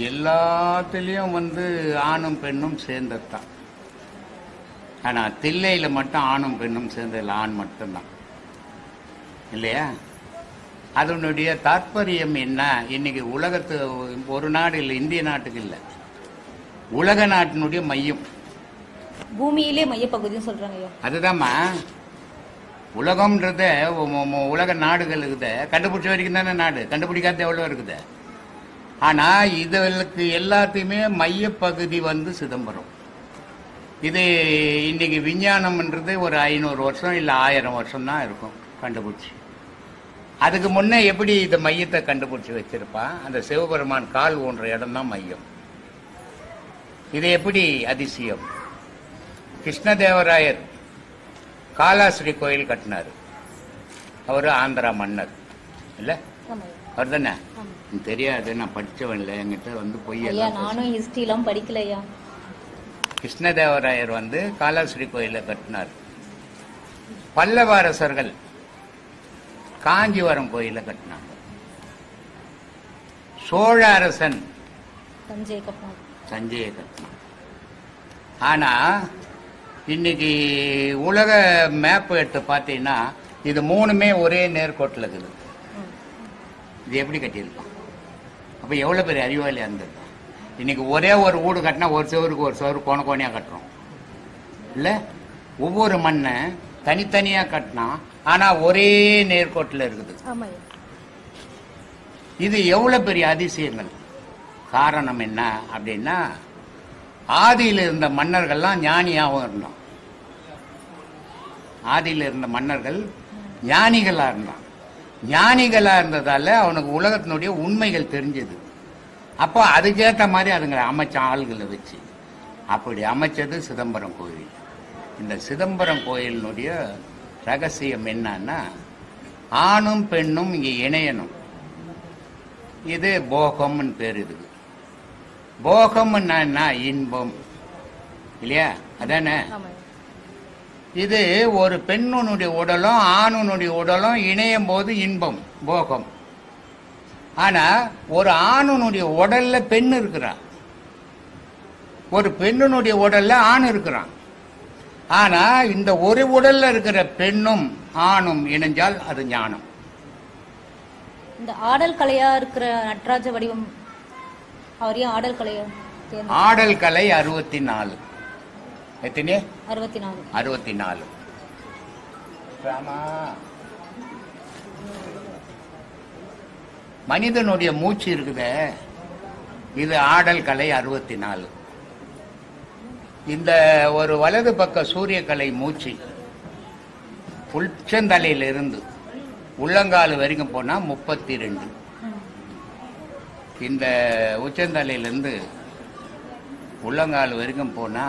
எல்லாத்துலேயும் வந்து ஆணும் பெண்ணும் சேர்ந்ததுதான். ஆனா தில்லையில மட்டும் ஆணும் பெண்ணும் சேர்ந்ததில்லை, ஆண் மட்டும்தான் இல்லையா? அதனுடைய தாற்பயம் என்ன? இன்னைக்கு உலகத்து ஒரு நாடு இல்லை, இந்திய நாட்டுக்கு இல்லை, உலக நாட்டினுடைய மையம், பூமியிலே மையப்பகுதின்னு சொல்றாங்க. அதுதான்மா உலகம்ன்றத. உலக நாடுகள் இருக்குத, கண்டுபிடிச்ச வரைக்கும் தானே நாடு, கண்டுபிடிக்காத எவ்வளோ இருக்குது. ஆனா இதுகளுக்கு எல்லாத்தையுமே மையப்பகுதி வந்து சிதம்பரம். இது இன்னைக்கு விஞ்ஞானம்ன்றது ஒரு 500 வருஷம் இல்லை 1000 வருஷம் தான் இருக்கும் கண்டுபிடிச்சி. அதுக்கு முன்னே எப்படி இந்த மையத்தை கண்டுபிடிச்சி வச்சிருப்பான்? அந்த சிவபெருமான் கால் ஊன்ற இடம் தான் மையம். இது எப்படி அதிசயம்? கிருஷ்ணதேவராயர் காலாஸ்ரீ கோயில் கட்டினாரு. அவரு ஆந்திரா மன்னர் இல்ல, அவர் தானே? தெரியாது, நான் படிச்சவன் இல்லை, என்கிட்ட வந்து பொய். நானும் ஹிஸ்டரிலாம் படிக்கலையா. கிருஷ்ணதேவராயர் வந்து காலாஸ்ரீ கோயிலை கட்டினார். பல்லவ அரசர்கள் காஞ்சிவரம் கோயில கட்டினாங்க. சோழ அரசன் தஞ்சையை கட்டினான். ஆனா இன்னைக்கு உலக மேப் எடுத்து பார்த்தீங்கன்னா இது 3மே ஒரே நேர்கோட்டில் இருக்குது. இது எப்படி கட்டியிருப்பான்? அப்ப எவ்வளவு பெரிய அறிவாளியா இருந்திருக்கும். இன்னைக்கு ஒரே ஒரு வீடு கட்டினா ஒரு செவருக்கு ஒரு செவரு கோணையா கட்டுறோம் இல்ல? ஒவ்வொரு மண்ணை தனித்தனியா கட்டினா ஆனா ஒரே நேர்கோட்டில் இருக்குது. இது எவ்வளவு பெரிய அதிசயங்கள். காரணம் என்ன அப்படின்னா, ஆதியில் இருந்த மன்னர்கள்லாம் ஞானியாகவும் இருந்தான். ஆதியில் இருந்த மன்னர்கள் ஞானிகளா இருந்தான். ஞானிகளா இருந்ததால அவனுக்கு உலகத்தினுடைய உண்மைகள் தெரிஞ்சது. அப்போ அதுக்கேற்ற மாதிரி அதுங்களை அமைச்ச ஆள்களை வச்சு அப்படி அமைச்சது சிதம்பரம் கோயில். இந்த சிதம்பரம் கோயிலினுடைய ரகசியம் என்னன்னா, ஆணும் பெண்ணும் இங்க இணையணும். இது போகம்னு பேர். இதுக்கு போகம்னா இன்பம் இல்லையா? அதானே? இது ஒரு பெண்ணுடைய உடலும் ஆணுனுடைய உடலும் இணையும் போது இன்பம் போகம். ஆனா ஒரு ஆணுனுடைய உடல்ல பெண் இருக்கிறான், ஒரு பெண்ணுடைய உடல்ல ஆண் இருக்கிறான். ஆனா இந்த ஒரு உடல்ல இருக்கிற பெண்ணும் ஆணும் இணைஞ்சால் அது ஞானம். இந்த ஆடல் கலையா இருக்கிற நடராஜ வடிவம் அவரையே ஆடல் கலையா? ஆடல் கலை 64. எத்தனை? 64. 64. மனிதனுடைய மூச்சு இருக்குதே, இது ஆடல் கலை 64. இந்த ஒரு வலது பக்க சூரியக்கலை மூச்சு உச்சந்தலையிலிருந்து உள்ளங்கால் வரைக்கும் போனா 32. இந்த உச்சந்தலையிலிருந்து உள்ளங்கால் வரைக்கும் போனா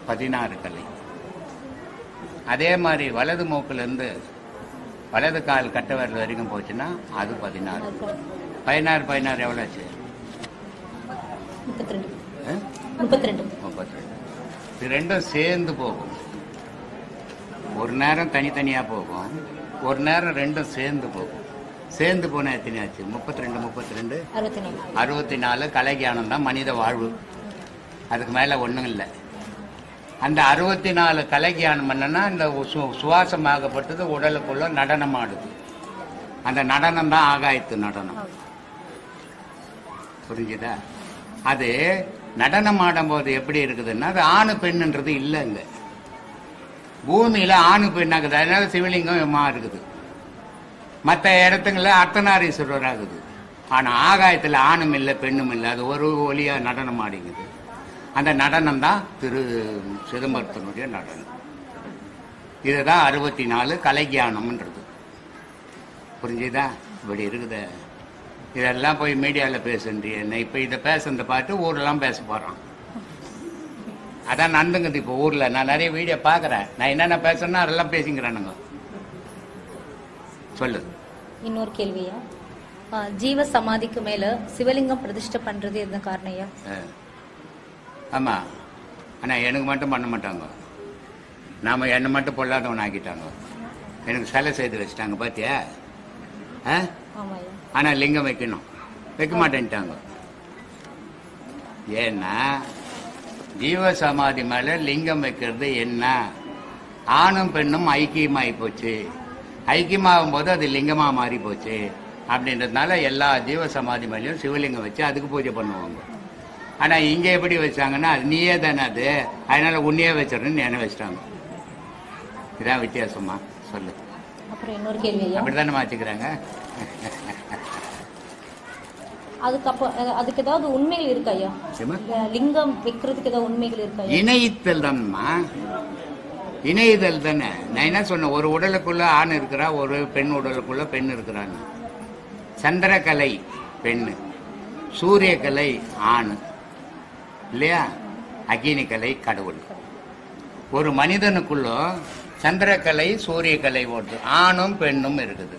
16 கலை. அதே மாதிரி வலது மூக்கிலிருந்து வலது கால் கட்ட விரல் வரைக்கும் போச்சுன்னா அது 16. 16 எவ்வளோ ஆச்சு? 32. இது ரெண்டும் சேர்ந்து போகும். ஒரு நேரம் தனித்தனியா போகும், ஒரு நேரம் ரெண்டும் சேர்ந்து போகும். சேர்ந்து போனா எத்தனை ஆச்சு? 32 64 கலைஞானம் தான் மனித வாழ்வு. அதுக்கு மேல ஒண்ணும் இல்லை. அந்த 64 கலைஞானம் என்னன்னா இந்த சுவாசமாகப்பட்டது உடலுக்குள்ள நடனம் ஆடுது. அந்த நடனம் தான் ஆகாயத்து நடனம். புரிஞ்சுதா? அது நடனம் ஆடும் போது எப்படி இருக்குதுன்னா, அது ஆணு பெண்ணுன்றது இல்லைங்க. பூமியில ஆணு பெண்ணாகுது, அதனால சிவலிங்கம் இருக்குது. மற்ற இடத்துங்கள அர்த்தநாரீஸ்வரர் ஆகுது. ஆனா ஆகாயத்துல ஆணும் இல்லை பெண்ணும் இல்லை, அது ஒரு ஒலியா நடனம் ஆடிங்குது. அந்த நடனம் தான் திரு சிதம்பரத்தினுடைய நடனம். இதுதான் 64 கலைஞானம்ன்றது. புரிஞ்சுதா? இப்படி இருக்குது. இதெல்லாம் போய் மீடியாவில் பேசுன்றிய. இப்போ இதை பேசுறத பார்த்து ஊரெல்லாம் பேச போறான். அதான் நடந்துங்குது இப்போ ஊர்ல. நான் நிறைய வீடியோ பாக்குறேன். நான் என்னென்ன பேசுறேன்னா அதெல்லாம் பேசிக்கிறானுங்க. சொல்லு. இன்னொரு கேள்வியா, ஜீவ சமாதிக்கு மேல சிவலிங்கம் பிரதிஷ்டை பண்றது என்ன காரணையா? ஆமா, ஆனா எனக்கு மட்டும் பண்ண மாட்டாங்க. நாம என்ன மட்டும் பொல்லாதவன் ஆக்கிட்டாங்க. எனக்கு சிலை செய்து வச்சுட்டாங்க பாத்தியா? ஆனா லிங்கம் வைக்கணும், வைக்க மாட்டேன்ட்டாங்க. ஏன்னா ஜீவ சமாதி மேல லிங்கம் வைக்கிறது என்ன? ஆணும் பெண்ணும் ஐக்கியமாயி போச்சு. ஐக்கியமாகும் போது அது லிங்கமா மாறி போச்சு. அப்படின்றதுனால எல்லா ஜீவ சமாதி மேலேயும் சிவலிங்கம் வச்சு அதுக்கு பூஜை பண்ணுவாங்க. ஆனா இங்க எப்படி வச்சாங்கன்னா, அது நீயே தானே, அது அதனால உன்னையே வச்சிடணும்னு என்ன வச்சிட்டாங்க. இதான் வித்தியாசமா? சொல்லு. அப்புறம் இன்னொரு கேள்வி, அப்படித்தானே மாத்திக்கிறாங்க. அதுக்கு ஏதாவது உண்மைகள் இருக்கா ஐயா? லிங்கம் வைக்கிறதுக்கு ஏதாவது உண்மைகள் இருக்கா? இணைத்தல் தான்மா, இணைதல் தானே. நான் என்ன சொன்னேன், ஒரு உடலுக்குள்ள ஆண் இருக்கிறா, ஒரு பெண் உடலுக்குள்ள பெண் இருக்கிறான்னு. சந்திரகலை பெண்ணு, சூரியகலை ஆண் இல்லையா, அக்னிகலை கடவுள். ஒரு மனிதனுக்குள்ள சந்திரகலை சூரியகலை ஓட்டு, ஆணும் பெண்ணும் இருக்குது.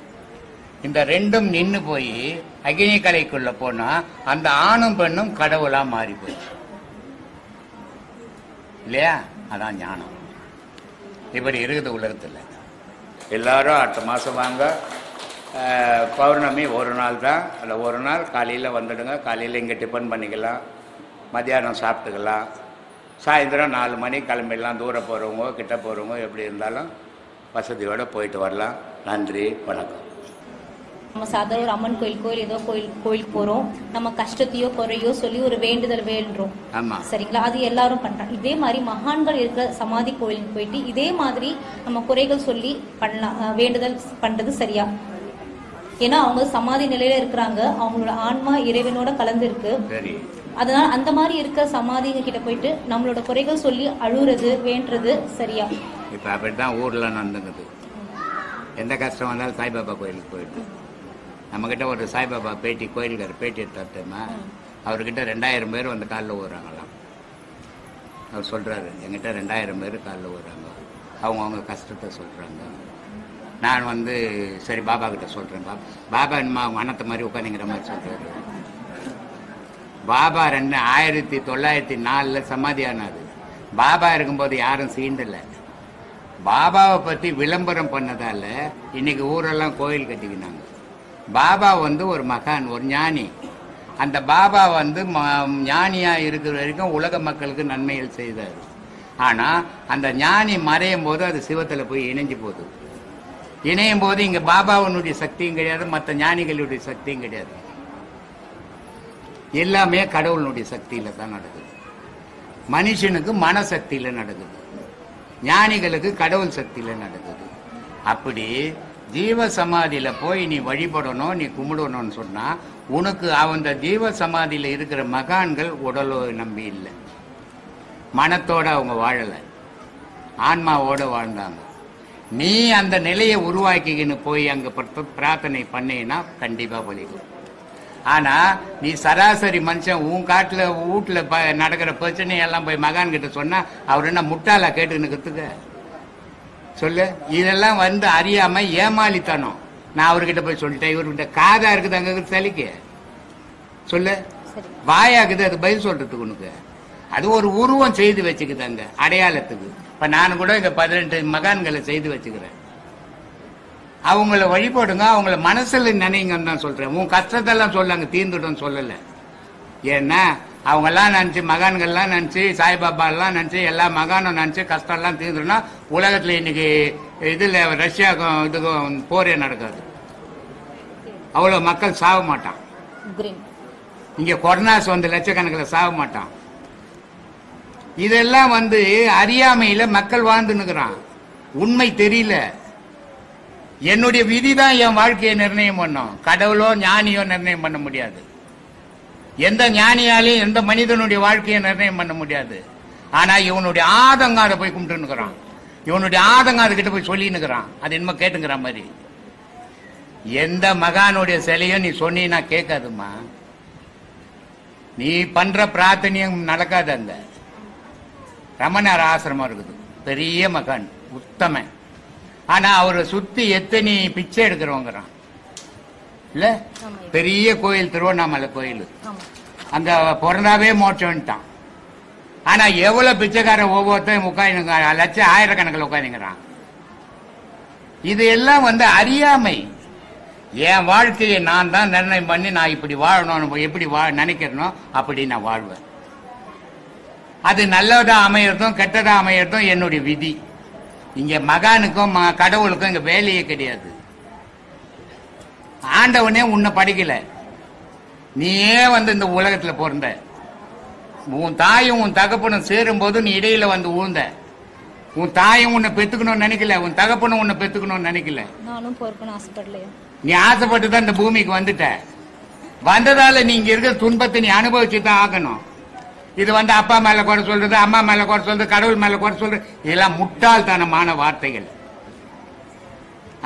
இந்த ரெண்டும் நின்று போய் அக்னிகலைக்குள்ள போனா அந்த ஆணும் பெண்ணும் கடவுளா மாறி போச்சு இல்லையா. அதான் ஞானம். இப்படி இருக்குது உலகத்தில். எல்லாரும் அடுத்த மாதம் வாங்க. பௌர்ணமி ஒரு நாள் தான், அதில் ஒரு நாள் காலையில் வந்துடுங்க. காலையில் இங்கே டிஃபன் பண்ணிக்கலாம், மத்தியானம் சாப்பிட்டுக்கலாம், சாயந்தரம் 4 மணி கிளம்பிடலாம். தூரம் போகிறவங்க கிட்ட போகிறவங்க எப்படி இருந்தாலும் வசதியோடு போயிட்டு வரலாம். நன்றி, வணக்கம். நம்ம சாதாரண ஒரு அம்மன் கோயில் ஏதோ கோயிலுக்கு போறோம், நம்ம கஷ்டத்தையோ குறையோ சொல்லி ஒரு வேண்டுதல் வேண்டுறோம், சரிங்களா? அது எல்லாரும் பண்றாங்க. இதே மாதிரி மகான்கள் இருக்கிற சமாதி கோயிலுக்கு போயிட்டு இதே மாதிரி நம்ம குறைகள் சொல்லி பண்ணலாம், வேண்டுதல் பண்றது சரியா? ஏன்னா அவங்க சமாதி நிலையில இருக்கிறாங்க, அவங்களோட ஆன்மா இறைவனோட கலந்து இருக்கு. அதனால அந்த மாதிரி இருக்க சமாதிங்க கிட்ட போயிட்டு நம்மளோட குறைகள் சொல்லி அழுகுறது வேண்டுறது சரியா? இப்ப அப்படித்தான் ஊர்ல நடந்துக்குது. எந்த கஷ்டம் வந்தாலும் சாய்பாபா கோயிலுக்கு போயிட்டு, நம்ம கிட்ட ஒரு சாய்பாபா பேட்டி, கோயிலுக்கார பேட்டி எடுத்தாட்டோமா, அவர்கிட்ட 2000 பேர் வந்து காலில் ஊறாங்களாம். அவர் சொல்றாரு, எங்கிட்ட 2000 பேர் காலில் ஊறாங்க, அவங்க கஷ்டத்தை சொல்றாங்க. நான் வந்து சரி பாபா கிட்ட சொல்றேன். பாபா என்னமா அவங்க அண்ணத்தை மாதிரி உட்காந்துங்கிற மாதிரி சொல்றாரு. பாபா 1904 சமாதி ஆனாரு. பாபா இருக்கும்போது யாரும் சீண்டல. பாபாவை பத்தி விளம்பரம் பண்ணதால இன்னைக்கு ஊரெல்லாம் கோயில் கட்டிக்கினாங்க. பாபா வந்து ஒரு மகான், ஒரு ஞானி. அந்த பாபா வந்து ஞானியா இருக்கிற வரைக்கும் உலக மக்களுக்கு நன்மைகள் செய்தார். ஆனா அந்த ஞானி மறையும் போது அது சிவத்துல போய் இணைஞ்சு போகுது. இணையும் போது இங்க பாபாவனுடைய சக்தியும் கிடையாது, மற்ற ஞானிகளுடைய சக்தியும் கிடையாது. எல்லாமே கடவுளுடைய சக்தியில தான் நடக்குது. மனுஷனுக்கு மனசக்தியில நடக்குது, ஞானிகளுக்கு கடவுள் சக்தியில நடக்குது. அப்படி ஜீவ சமாதியில போய் நீ வழிபடணும், நீ கும்பிடணும்னு சொன்னா உனக்கு அந்த ஜீவ சமாதியில இருக்கிற மகான்கள் உடலோ நம்பி இல்லை, மனத்தோட அவங்க வாழல, ஆன்மாவோட வாழ்ந்தாங்க. நீ அந்த நிலையை உருவாக்கிக்கின்னு போய் அங்க பிரார்த்தனை பண்ணீங்கன்னா கண்டிப்பா பலிக்கும். ஆனா நீ சராசரி மனுஷன் உன் காட்டுல வீட்டுல நடக்கிற பிரச்சனையெல்லாம் போய் மகான் கிட்ட சொன்னா அவர் என்ன முட்டாளா கேட்டுன்னு கத்துக்க சொல்லு. இதெல்லாம் வந்து அறியாம ஏமாளித்தனம். நான் அவர்கிட்ட போய் சொல்லிட்டேன், இவர்கிட்ட காதா இருக்குது அங்க சலிக்க சொல்லு, வாயாக்குது அது பதில் சொல்றதுக்கு. உனக்கு அது ஒரு உருவம் செய்து வச்சுக்குது அங்க அடையாளத்துக்கு. இப்ப நான் கூட இங்க 18 மகான்களை செய்து வச்சுக்கிறேன். அவங்கள வழிபடுங்க, அவங்கள மனசுல நினைங்கன்னு தான் சொல்றேன். உன் கஷ்டத்தெல்லாம் சொல்லாங்க, தீர்ந்துடும் சொல்லல. ஏன்னா அவங்க எல்லாம் நினைச்சு, மகான்கள்லாம் நினைச்சு, சாய்பாபா எல்லாம் நினைச்சு, எல்லா மகானும் நினைச்சு கஷ்டம் எல்லாம் தீர்ந்துடும்னா உலகத்துல இன்னைக்கு இதுல ரஷ்யாவுக்கும் இதுக்கும் போரே நடக்காது. அவ்வளவு மக்கள் சாக மாட்டான். இங்க கொரோனாஸ் வந்து லட்சக்கணக்கில் சாக மாட்டான். இதெல்லாம் வந்து அறியாமையில மக்கள் வாழ்ந்துன்னுக்குறான். உண்மை தெரியல. என்னுடைய விதிதான் என் வாழ்க்கையை நிர்ணயம் பண்ணும், கடவுளோ ஞானியோ நிர்ணயம் பண்ண முடியாது. எந்த ஞானியாலையும் எந்த மனிதனுடைய வாழ்க்கையை நிர்ணயம் பண்ண முடியாது. ஆனா இவனுடைய ஆதங்காத போய் கும்பிட்டுன்னுக்குறான், இவனுடைய ஆதங்காத கிட்ட போய் சொல்லின்னுக்குறான். அது என்னமோ கேட்டுங்கிற மாதிரி. எந்த மகானுடைய சிலையும் நீ சொன்னீன்னா கேட்காதுமா. நீ பண்ற பிரார்த்தனையும் நடக்காது. அந்த ரமணர் ஆசிரமம் இருக்குது, பெரிய மகான், உத்தமன். ஆனா அவரை சுத்தி எத்தனை பிச்சை எடுக்கிறவங்கிறான் இல்ல. பெரிய கோயில் திருவண்ணாமலை கோயில், அங்க பிறந்தாவே மோட்சம்ட்டான். ஆனா எவ்வளவு பிச்சைக்காரன் ஒவ்வொருத்தையும் உட்காந்துங்க, லட்சம் ஆயிரக்கணக்கில் உட்காந்துங்கிறான். இது எல்லாம் வந்து அறியாமை. என் வாழ்க்கையை நான் தான் நிர்ணயம் பண்ணி நான் இப்படி வாழணும், எப்படி நினைக்கிறனோ அப்படி நான் வாழ்வேன். அது நல்லதா அமையறதும் கெட்டதா அமையறதும் என்னுடைய விதி. இங்க மகானுக்கும் கடவுளுக்கும் இங்க வேலையே கிடையாது. ஆண்டவனே உன்னை படிக்கல, நீயே வந்து இந்த உலகத்துல பிறந்த. உன் தாயும் உன் தகப்பனும் சேரும் போது நீ இடையில வந்து ஊழ்ந்த. உன் தாயும் உன்னை பெத்துக்கணும்னு நினைக்கல, உன் தகப்பனும் உன்னை பெத்துக்கணும்னு நினைக்கல. நானும் பொறுக்கணும் ஆசைப்படலையா? நீ ஆசைப்பட்டு தான் இந்த பூமிக்கு வந்துட்ட. வந்ததால நீங்க இருக்கிற துன்பத்தை நீ அனுபவிச்சு தான் ஆகணும். இது அப்பா மேல குறை சொல்றது, அம்மா மேல குறை சொல்றது, கடவுள் மேல குறை சொல்றது, இதெல்லாம் முட்டாள்தனமான வார்த்தைகள்.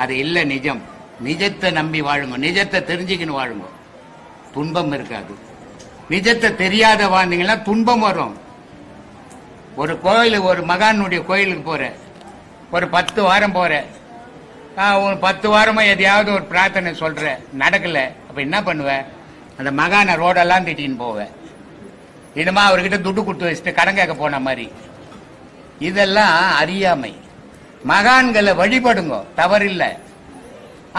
அது இல்ல நிஜம். நிஜத்தை நம்பி வாழுங்க, நிஜத்தை தெரிஞ்சுக்கின்னு வாழுங்க, துன்பம் இருக்காது. நிஜத்தை தெரியாத வாழ்ந்தீங்கன்னா துன்பம் வரும். ஒரு கோயிலுக்கு, ஒரு மகானுடைய கோயிலுக்கு போற, ஒரு 10 வாரம் போற, ஒரு 10 வாரமா எதையாவது ஒரு பிரார்த்தனை சொல்ற, நடக்கல, அப்ப என்ன பண்ணுவ? அந்த மகான ரோடெல்லாம் திட்டின்னு போவ. இனிமா அவர்கிட்ட துட்டு கொடுத்து வச்சுட்டு கடன் கேட்க போன மாதிரி. இதெல்லாம் அறியாமை. மகான்களை வழிபடுங்க, தவறில்லை.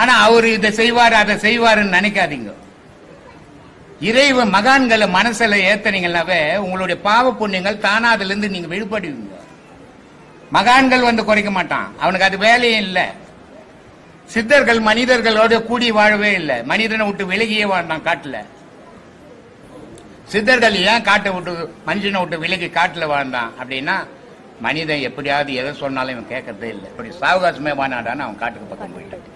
ஆனா அவரு இதை செய்வாரு அதை செய்வாருன்னு நினைக்காதீங்க. இறைவன் மகான்களை மனசுல ஏத்தனீங்கன்னாவே உங்களுடைய பாவ புண்ணியங்கள் தானா அதுல இருந்து நீங்க விடுபடுவீங்க. மகான்கள் குறைக்க மாட்டான், அவனுக்கு அது வேலையே இல்லை. சித்தர்கள் மனிதர்களோட கூடி வாழவே இல்லை, மனிதனை விட்டு விலகியே வாழ்ந்தான் காட்டுல. சித்தர்கள் ஏன் காட்டை விட்டு மனுஷனை விட்டு விலகி காட்டுல வாழ்ந்தான் அப்படின்னா, மனிதன் எப்படியாவது எதை சொன்னாலும் இவன் கேட்கறதே இல்லை, இப்படி சாவகாசமே வானாடான்னு அவன் காட்டுக்கு பக்கம் போயிட்டான்.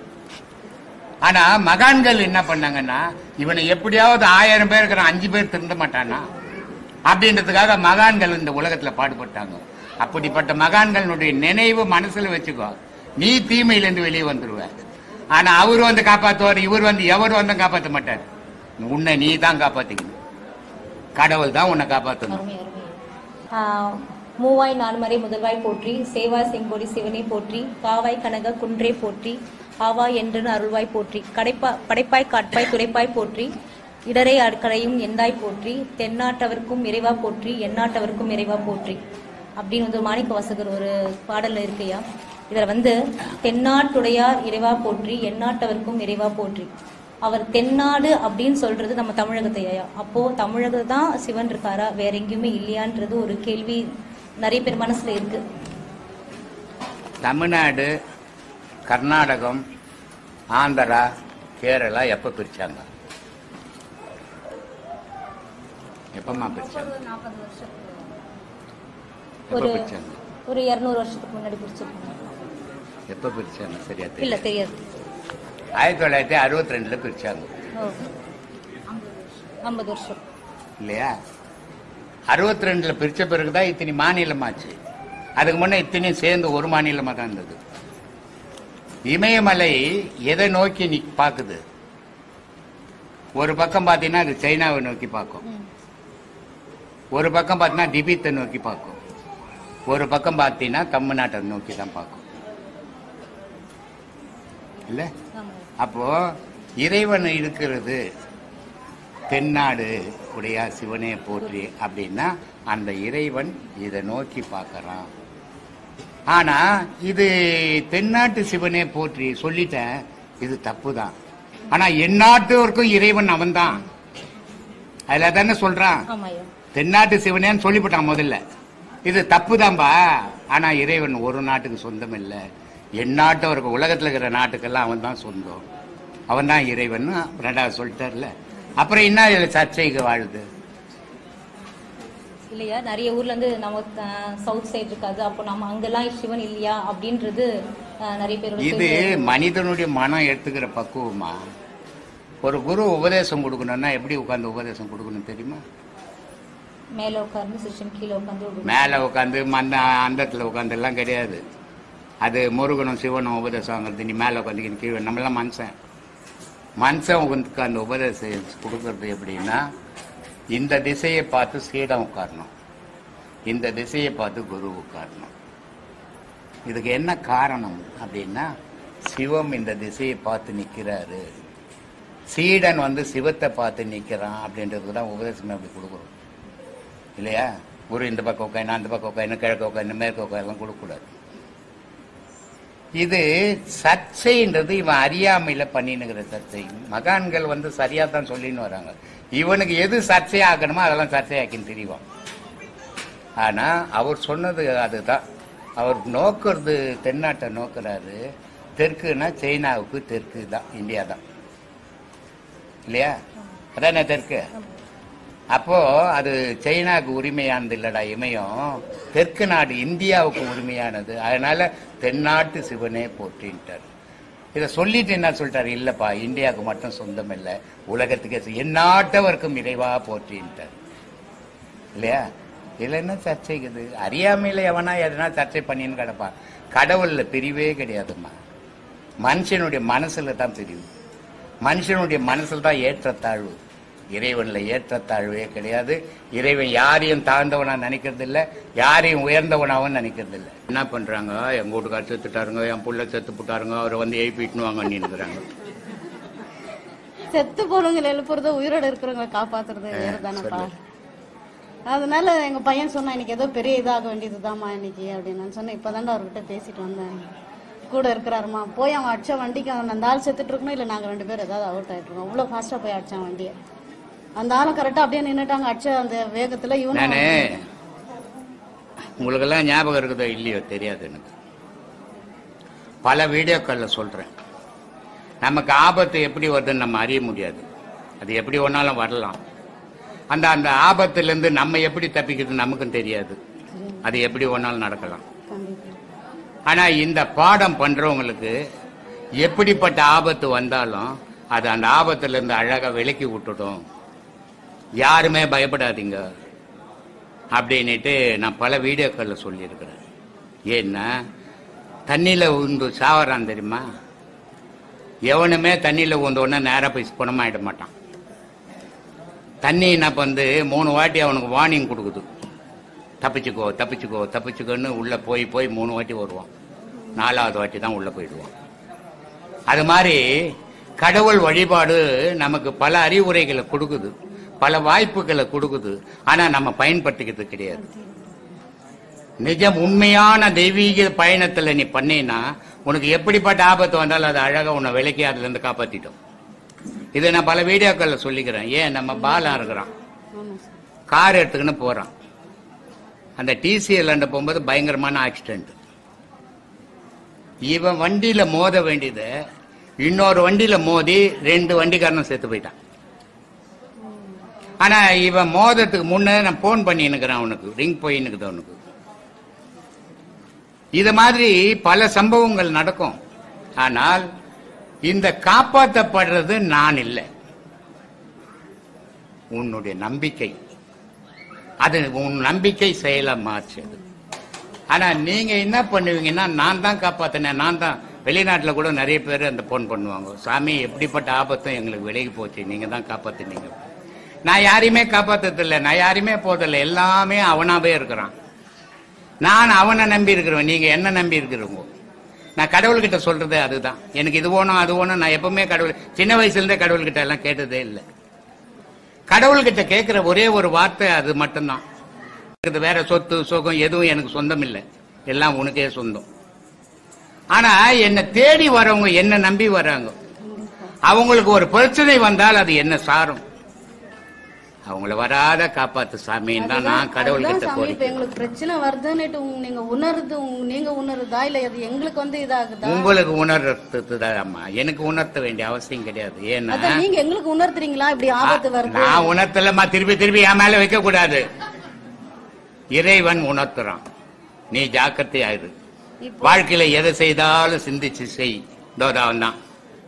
ஆனா மகான்கள் என்ன பண்ணாங்கன்னா, இவனை எப்படியாவது 1000 பேர் இருக்கிறான், 5 பேர் திருந்த மாட்டானா அப்படின்றதுக்காக மகான்கள் இந்த உலகத்துல பாடுபட்டாங்க. அப்படிப்பட்ட மகான்களுடைய நினைவு மனசுல வச்சுக்கோ, நீ தீமையிலிருந்து வெளியே வந்துருவ. ஆனா அவரு காப்பாத்துவார், இவர் எவர் காப்பாற்ற மாட்டார். உன்னை நீ தான் காப்பாத்திக்கணும், கடவுள் தான் உன்னை காப்பாற்றணும். மூவாய் நான்மறை முதல்வாய் போற்றி, சேவாய் செங்கோடி சிவனை போற்றி, காவாய் கனக குன்றே போற்றி, ஆவாய் என்று அருள்வாய் போற்றி, படைப்பாய் காட்பாய் துடைப்பாய் போற்றி, இடரை அக்கறையும் எந்தாய் போற்றி, தென்னாட்டவர்க்கும் இறைவா போற்றி, எந்நாட்டவர்க்கும் இறைவா போற்றி அப்படின்னு மாணிக்க வாசகர் ஒரு பாடல்ல இருக்கையா. இதுல தென்னாட்டுடையார் இறைவா போற்றி, எந்நாட்டவர்க்கும் இறைவா போற்றி. அவர் தென்னாடு அப்படின்னு சொல்றது நம்ம தமிழகத்தையா? அப்போ தமிழகம் தான் சிவன் இருக்காரா, வேற எங்கேயுமே இல்லையான்றது ஒரு கேள்வி நிறைய பேர் மனசுல இருக்கு. தமிழ்நாடு, கர்நாடகம், ஆந்திரா, கேரளா எப்ப பிரிச்சாங்க? எப்பமா பிரிச்சாங்க? ஒரு 200 வருஷத்துக்கு முன்னாடி பிரிச்சிருக்காங்க. எப்ப பிரிச்சாங்க சரியா இல்ல தெரியாது. 1962 பிரிச்சாங்க. 50 வருஷம் இல்லையா? 62 பிரிச்ச பிறகுதான் இத்தனை மாநிலமாச்சு. அதுக்கு முன்ன இத்தனையும் சேர்ந்து ஒரு மாநிலமா தான் இருந்தது. இமயமலை எதை நோக்கி பாக்குது? ஒரு பக்கம் பாத்தீங்கன்னா அது சைனாவை நோக்கி பார்க்கும், ஒரு பக்கம் பாத்தீங்கன்னா திபெத்தை நோக்கி பார்க்கும், ஒரு பக்கம் பாத்தீங்கன்னா தமிழ்நாட்டை நோக்கி தான் பார்க்கும். இல்ல? அப்போ இறைவன் இருக்கிறது தென்னாடு உடைய சிவனே போற்றி அப்படின்னா அந்த இறைவன் இதை நோக்கி பார்க்கறான். ஆனா இது தென்னாட்டு சிவனே போற்றி சொல்லிட்டேன், இது தப்பு தான். ஆனா எந்நாட்டோருக்கும் இறைவன் அவன் தான். அதுல தானே சொல்றான், தென்னாட்டு சிவனேன்னு சொல்லிவிட்டான் முதல்ல. இது தப்பு தான்பா. ஆனா இறைவன் ஒரு நாட்டுக்கு சொந்தம் இல்லை, எந்நாட்டவருக்கு உலகத்துல இருக்கிற நாட்டுக்கெல்லாம் அவன் தான் சொந்தம், அவன் தான் இறைவன். 2வது சொல்லிட்டார்ல, அப்புறம் என்ன இதுல சர்ச்சைக்கு வாழுது இல்லையா? நிறைய ஊர்ல இருந்து நம்ம சவுத் சைடு இருக்காது, அப்போ நம்ம அங்கெல்லாம் சிவன் இல்லையா அப்படின்றது நிறைய பேர். இது மனிதனுடைய மனம் எடுத்துக்கிற பக்குவமா? ஒரு குரு உபதேசம் கொடுக்கணும்னா எப்படி உட்கார்ந்து உபதேசம் கொடுக்கணும் தெரியுமா? மேல உட்கார்ந்து சிஷ்யன் கீழே உட்கார்ந்து, மேல உட்கார்ந்து அந்தத்துல உட்கார்ந்து எல்லாம் கிடையாது. அது முருகனும் சிவனும் உபதேசம் வாங்குறது. நீ மேல உட்காந்து கீழே, நம்மளாம் மனுஷன் உட்காந்து உபதேசம் கொடுக்கறது எப்படின்னா, இந்த திசையை பார்த்து சீடம் உட்காரணும், இந்த திசையை பார்த்து குரு உட்காரணும். இதுக்கு என்ன காரணம் அப்படின்னா, சிவம் இந்த திசையை பார்த்து நிக்கிறாரு, சீடன் சிவத்தை பார்த்து நிக்கிறான் அப்படின்றதுக்கு தான் உபதேசமே அப்படி கொடுக்குறோம் இல்லையா? குரு இந்த பக்கம் உட்காந்து, அந்த பக்கம் உட்காந்து, கிழக்கு உட்காந்து, மேற்கு உட்காந்து கொடுக்கக்கூடாது. இது சர்ச்சைன்றது இவன் அறியாமையில பண்ணினுங்கிற சர்ச்சை. மகான்கள் சரியா தான் சொல்லின்னு வராங்க. இவனுக்கு எது சர்ச்சையாக்கணுமோ அதெல்லாம் சர்ச்சையாக்கின்னு தெரியும். ஆனா அவர் சொன்னது அதுதான். அவர் நோக்குறது தென்னாட்டை நோக்குறாரு. தெற்குன்னா சைனாவுக்கு தெற்கு தான், இந்தியா தான் இல்லையா? அதானே தெற்கு. அப்போ அது சைனாவுக்கு உரிமையானது இல்லடா இமயம், தெற்கு நாடு இந்தியாவுக்கு உரிமையானது. அதனால தென்னாட்டு சிவனே போற்றின்ட்டார். இதை சொல்லிட்டு என்ன சொல்லிட்டாரு, இல்லப்பா இந்தியாவுக்கு மட்டும் சொந்தம் இல்லை, உலகத்துக்கு எந்நாட்டவருக்கும் இறைவா போற்றின்ட்டார் இல்லையா? இதுல என்ன சர்ச்சைக்குது? அறியாமையில எவனா எதனா சர்ச்சை பண்ணின்னு கிடப்பா. கடவுள்ல பிரிவே கிடையாதுமா. மனுஷனுடைய மனசுல தான் பிரிவு. மனுஷனுடைய மனசுல தான் ஏற்றத்தாழ்வு. இறைவன்ல ஏற்றத்தாழ்வே கிடையாது. இறைவன் யாரையும் தாழ்ந்தவனா நினைக்கிறது இல்லை, யாரையும் உயர்ந்தவனாவும் நினைக்கிறது இல்லை. என்ன பண்றாங்க, எங்க வீட்டுக்கார செத்துட்டாருங்க, என் புள்ள செத்து போட்டாருங்க, அவரை வந்து எழுப்பிட்டுன்னு வாங்கன்னு இருக்கிறாங்க. செத்து போறவங்களை எழுப்புறத உயிரோட இருக்கிறவங்களை காப்பாத்துறது வேறதானப்பா. அதனால எங்க பையன் சொன்னா இன்னைக்கு ஏதோ பெரிய இதாக வேண்டியதுதாம்மா இன்னைக்கு அப்படின்னு நான் சொன்னேன். இப்பதான்டா அவர்கிட்ட பேசிட்டு வந்தேன். கூட இருக்கிறாருமா, போய் அவன் அடிச்ச வண்டிக்கு அவன் அந்த ஆள் செத்துட்டு இருக்கணும், இல்லை நாங்க 2 பேரும் ஏதாவது அவுட் ஆயிட்டு இருக்கோம். அவ்வளவு ஃபாஸ்டா போய் அடிச்சான் வண்டியை. அந்த ஆளும் கரெக்டா அப்படியே நின்னுட்டாங்க. அடிச்ச அந்த வேகத்துல நானே உங்களுக்கெல்லாம் ஞாபகம் இருக்குதோ இல்லையோ தெரியாது எனக்கு. பல வீடியோக்கள்ல சொல்றேன், நமக்கு ஆபத்து எப்படி வருதுன்னு நம்ம அறிய முடியாது. அது எப்படி ஒன்னாலும் வரலாம். அந்த அந்த ஆபத்திலிருந்து நம்ம எப்படி தப்பிக்கிறது நமக்கும் தெரியாது. அது எப்படி ஒன்னாலும் நடக்கலாம். ஆனா இந்த பாடம் பண்றவங்களுக்கு எப்படிப்பட்ட ஆபத்து வந்தாலும் அது அந்த ஆபத்துல இருந்து அழகா விலக்கி விட்டுடும். யாருமே பயப்படாதீங்க அப்படின்னுட்டு நான் பல வீடியோக்கள்ல சொல்லியிருக்கிறேன். ஏன்னா தண்ணியில உந்து சாவறான் தெரியுமா? எவனுமே தண்ணியில உந்த உடனே நேரா போய் குணமாயிட மாட்டான். தண்ணி என்ன வந்து 3 வாட்டி அவனுக்கு வார்னிங் கொடுக்குது, தப்பிச்சுக்கோ தப்பிச்சுக்கோ தப்பிச்சுக்கோன்னு உள்ள போய் 3 வாட்டி வருவான். 4வது வாட்டி தான் உள்ள போயிடுவான். அது மாதிரி கடவுள் வழிபாடு நமக்கு பல அறிவுரைகளை கொடுக்குது, பல வாய்ப்புகளை கொடுக்குது. ஆனா நம்ம பயன்படுத்திக்கிறது கிடையாது. நிஜம் உண்மையான தெய்வீக பயணத்துல நீ பண்ணீன்னா உனக்கு எப்படிப்பட்ட ஆபத்து வந்தாலும் அது அழகா உன்னை விலக்கி அதுல இருந்து காப்பாத்திட்டோம். இதை நான் பல வீடியோக்கள்ல சொல்லிக்கிறேன். ஏன் நம்ம பாலா இருக்கிறான், கார் எடுத்துக்கின்னு போறான். அந்த டிசிஎல் போகும்போது பயங்கரமான ஆக்சிடென்ட். இவன் வண்டியில மோத வேண்டியது இன்னொரு வண்டியில மோதி 2 வண்டிக்காரனும் செத்து போயிட்டான். ஆனா இவன் மோதத்துக்கு முன்ன நான் போன் பண்ணி நிக்கிறேன், அவனுக்கு ரிங் போய் நிக்குது அவனுக்கு. இது மாதிரி பல சம்பவங்கள் நடக்கும். ஆனால் இந்த காப்பாற்றப்படுறது நான் இல்லை, உன்னுடைய நம்பிக்கை. அது உன் நம்பிக்கை செயலா மாற்றது. ஆனா நீங்க என்ன பண்ணுவீங்கன்னா, நான் தான் காப்பாத்தினேன், நான் தான். வெளிநாட்டுல கூட நிறைய பேர் அந்த போன் பண்ணுவாங்க, சாமி எப்படிப்பட்ட ஆபத்தும் எங்களுக்கு விலகி போச்சு, நீங்க தான் காப்பாத்தினீங்க. நான் யாரையுமே காப்பாத்ததில்லை, நான் யாரையுமே போதில்லை, எல்லாமே அவனாவே இருக்கிறான். நான் அவனை நம்பி இருக்கிறவன், நீங்க என்ன நம்பி இருக்கிறவங்க. நான் கடவுள்கிட்ட சொல்றது அதுதான், எனக்கு இது வேணும் அது வேணும். நான் எப்பவுமே கடவுள், சின்ன வயசுல இருந்தே கடவுள்கிட்ட எல்லாம் கேட்டதே இல்லை. கடவுள்கிட்ட கேட்கிற ஒரே ஒரு வார்த்தை அது மட்டும்தான். வேற சொத்து சுகம் எதுவும் எனக்கு சொந்தம் இல்லை, எல்லாம் உனக்கே சொந்தம். ஆனா என்னை தேடி வரவங்க, என்ன நம்பி வராங்க, அவங்களுக்கு ஒரு பிரச்சனை வந்தால் அது என்ன சாரும், அவங்கள வராத காப்பாத்து சாமின்னு தான் நான் கடவுள்கிட்ட போறேன். இப்ப எங்களுக்கு பிரச்சனை வருதுன்னு நீங்க உணருதா இல்ல அது எங்களுக்கு வந்து இதாகுதா? உங்களுக்கு உணர்றதுதாம்மா, எனக்கு உணர்த்த வேண்டிய அவசியம் கிடையாது. ஏன்னா நீங்க எங்களுக்கு உணர்த்துறீங்களா இப்படி ஆபத்து வருது? நான் உணர்த்தலமா, திருப்பி என் மேல வைக்க கூடாது. இறைவன் உணர்த்துறான், நீ ஜாக்கிரதை ஆயிரு. வாழ்க்கையில எதை செய்தாலும் சிந்திச்சு செய். தோதாவன் தான்.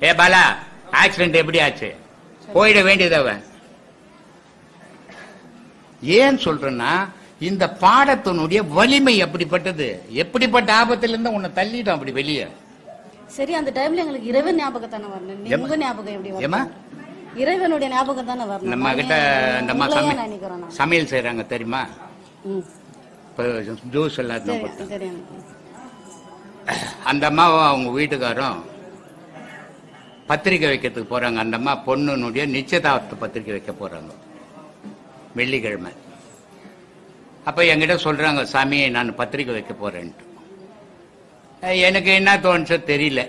ஏ பாலா, ஆக்சிடென்ட் எப்படி ஆச்சு, போயிட வேண்டியதவன். ஏன் சொல்றேன்னா, இந்த பாடத்தினுடைய வலிமை அப்படிப்பட்டது. எப்படிப்பட்ட ஆபத்துல இருந்து உன்னை தள்ளிடும் அப்படி வெளியே. சரி, அந்த டைம்ல எங்களுக்கு இறைவன் ஞாபகம் தானே வரணும், உங்க ஞாபகம் எப்படி வரும்? இறைவனுடைய ஞாபகம் தானே வரணும். நம்ம கிட்ட இந்த சமையல் செய்யறாங்க தெரியுமா, ஜூஸ் எல்லாம். அந்த அம்மாவும் அவங்க வீட்டுக்காரும் பத்திரிக்கை வைக்கிறதுக்கு போறாங்க. அந்த அம்மா பொண்ணுனுடைய நிச்சயதார்த்த பத்திரிக்கை வைக்க போறாங்க வெள்ளிக்கிழமை. அப்ப என்கிட்ட சொல்றாங்க, சாமி நான் பத்திரிக்கை வைக்க போறேன்ட்டு. எனக்கு என்ன தோணுச்சோ தெரியல.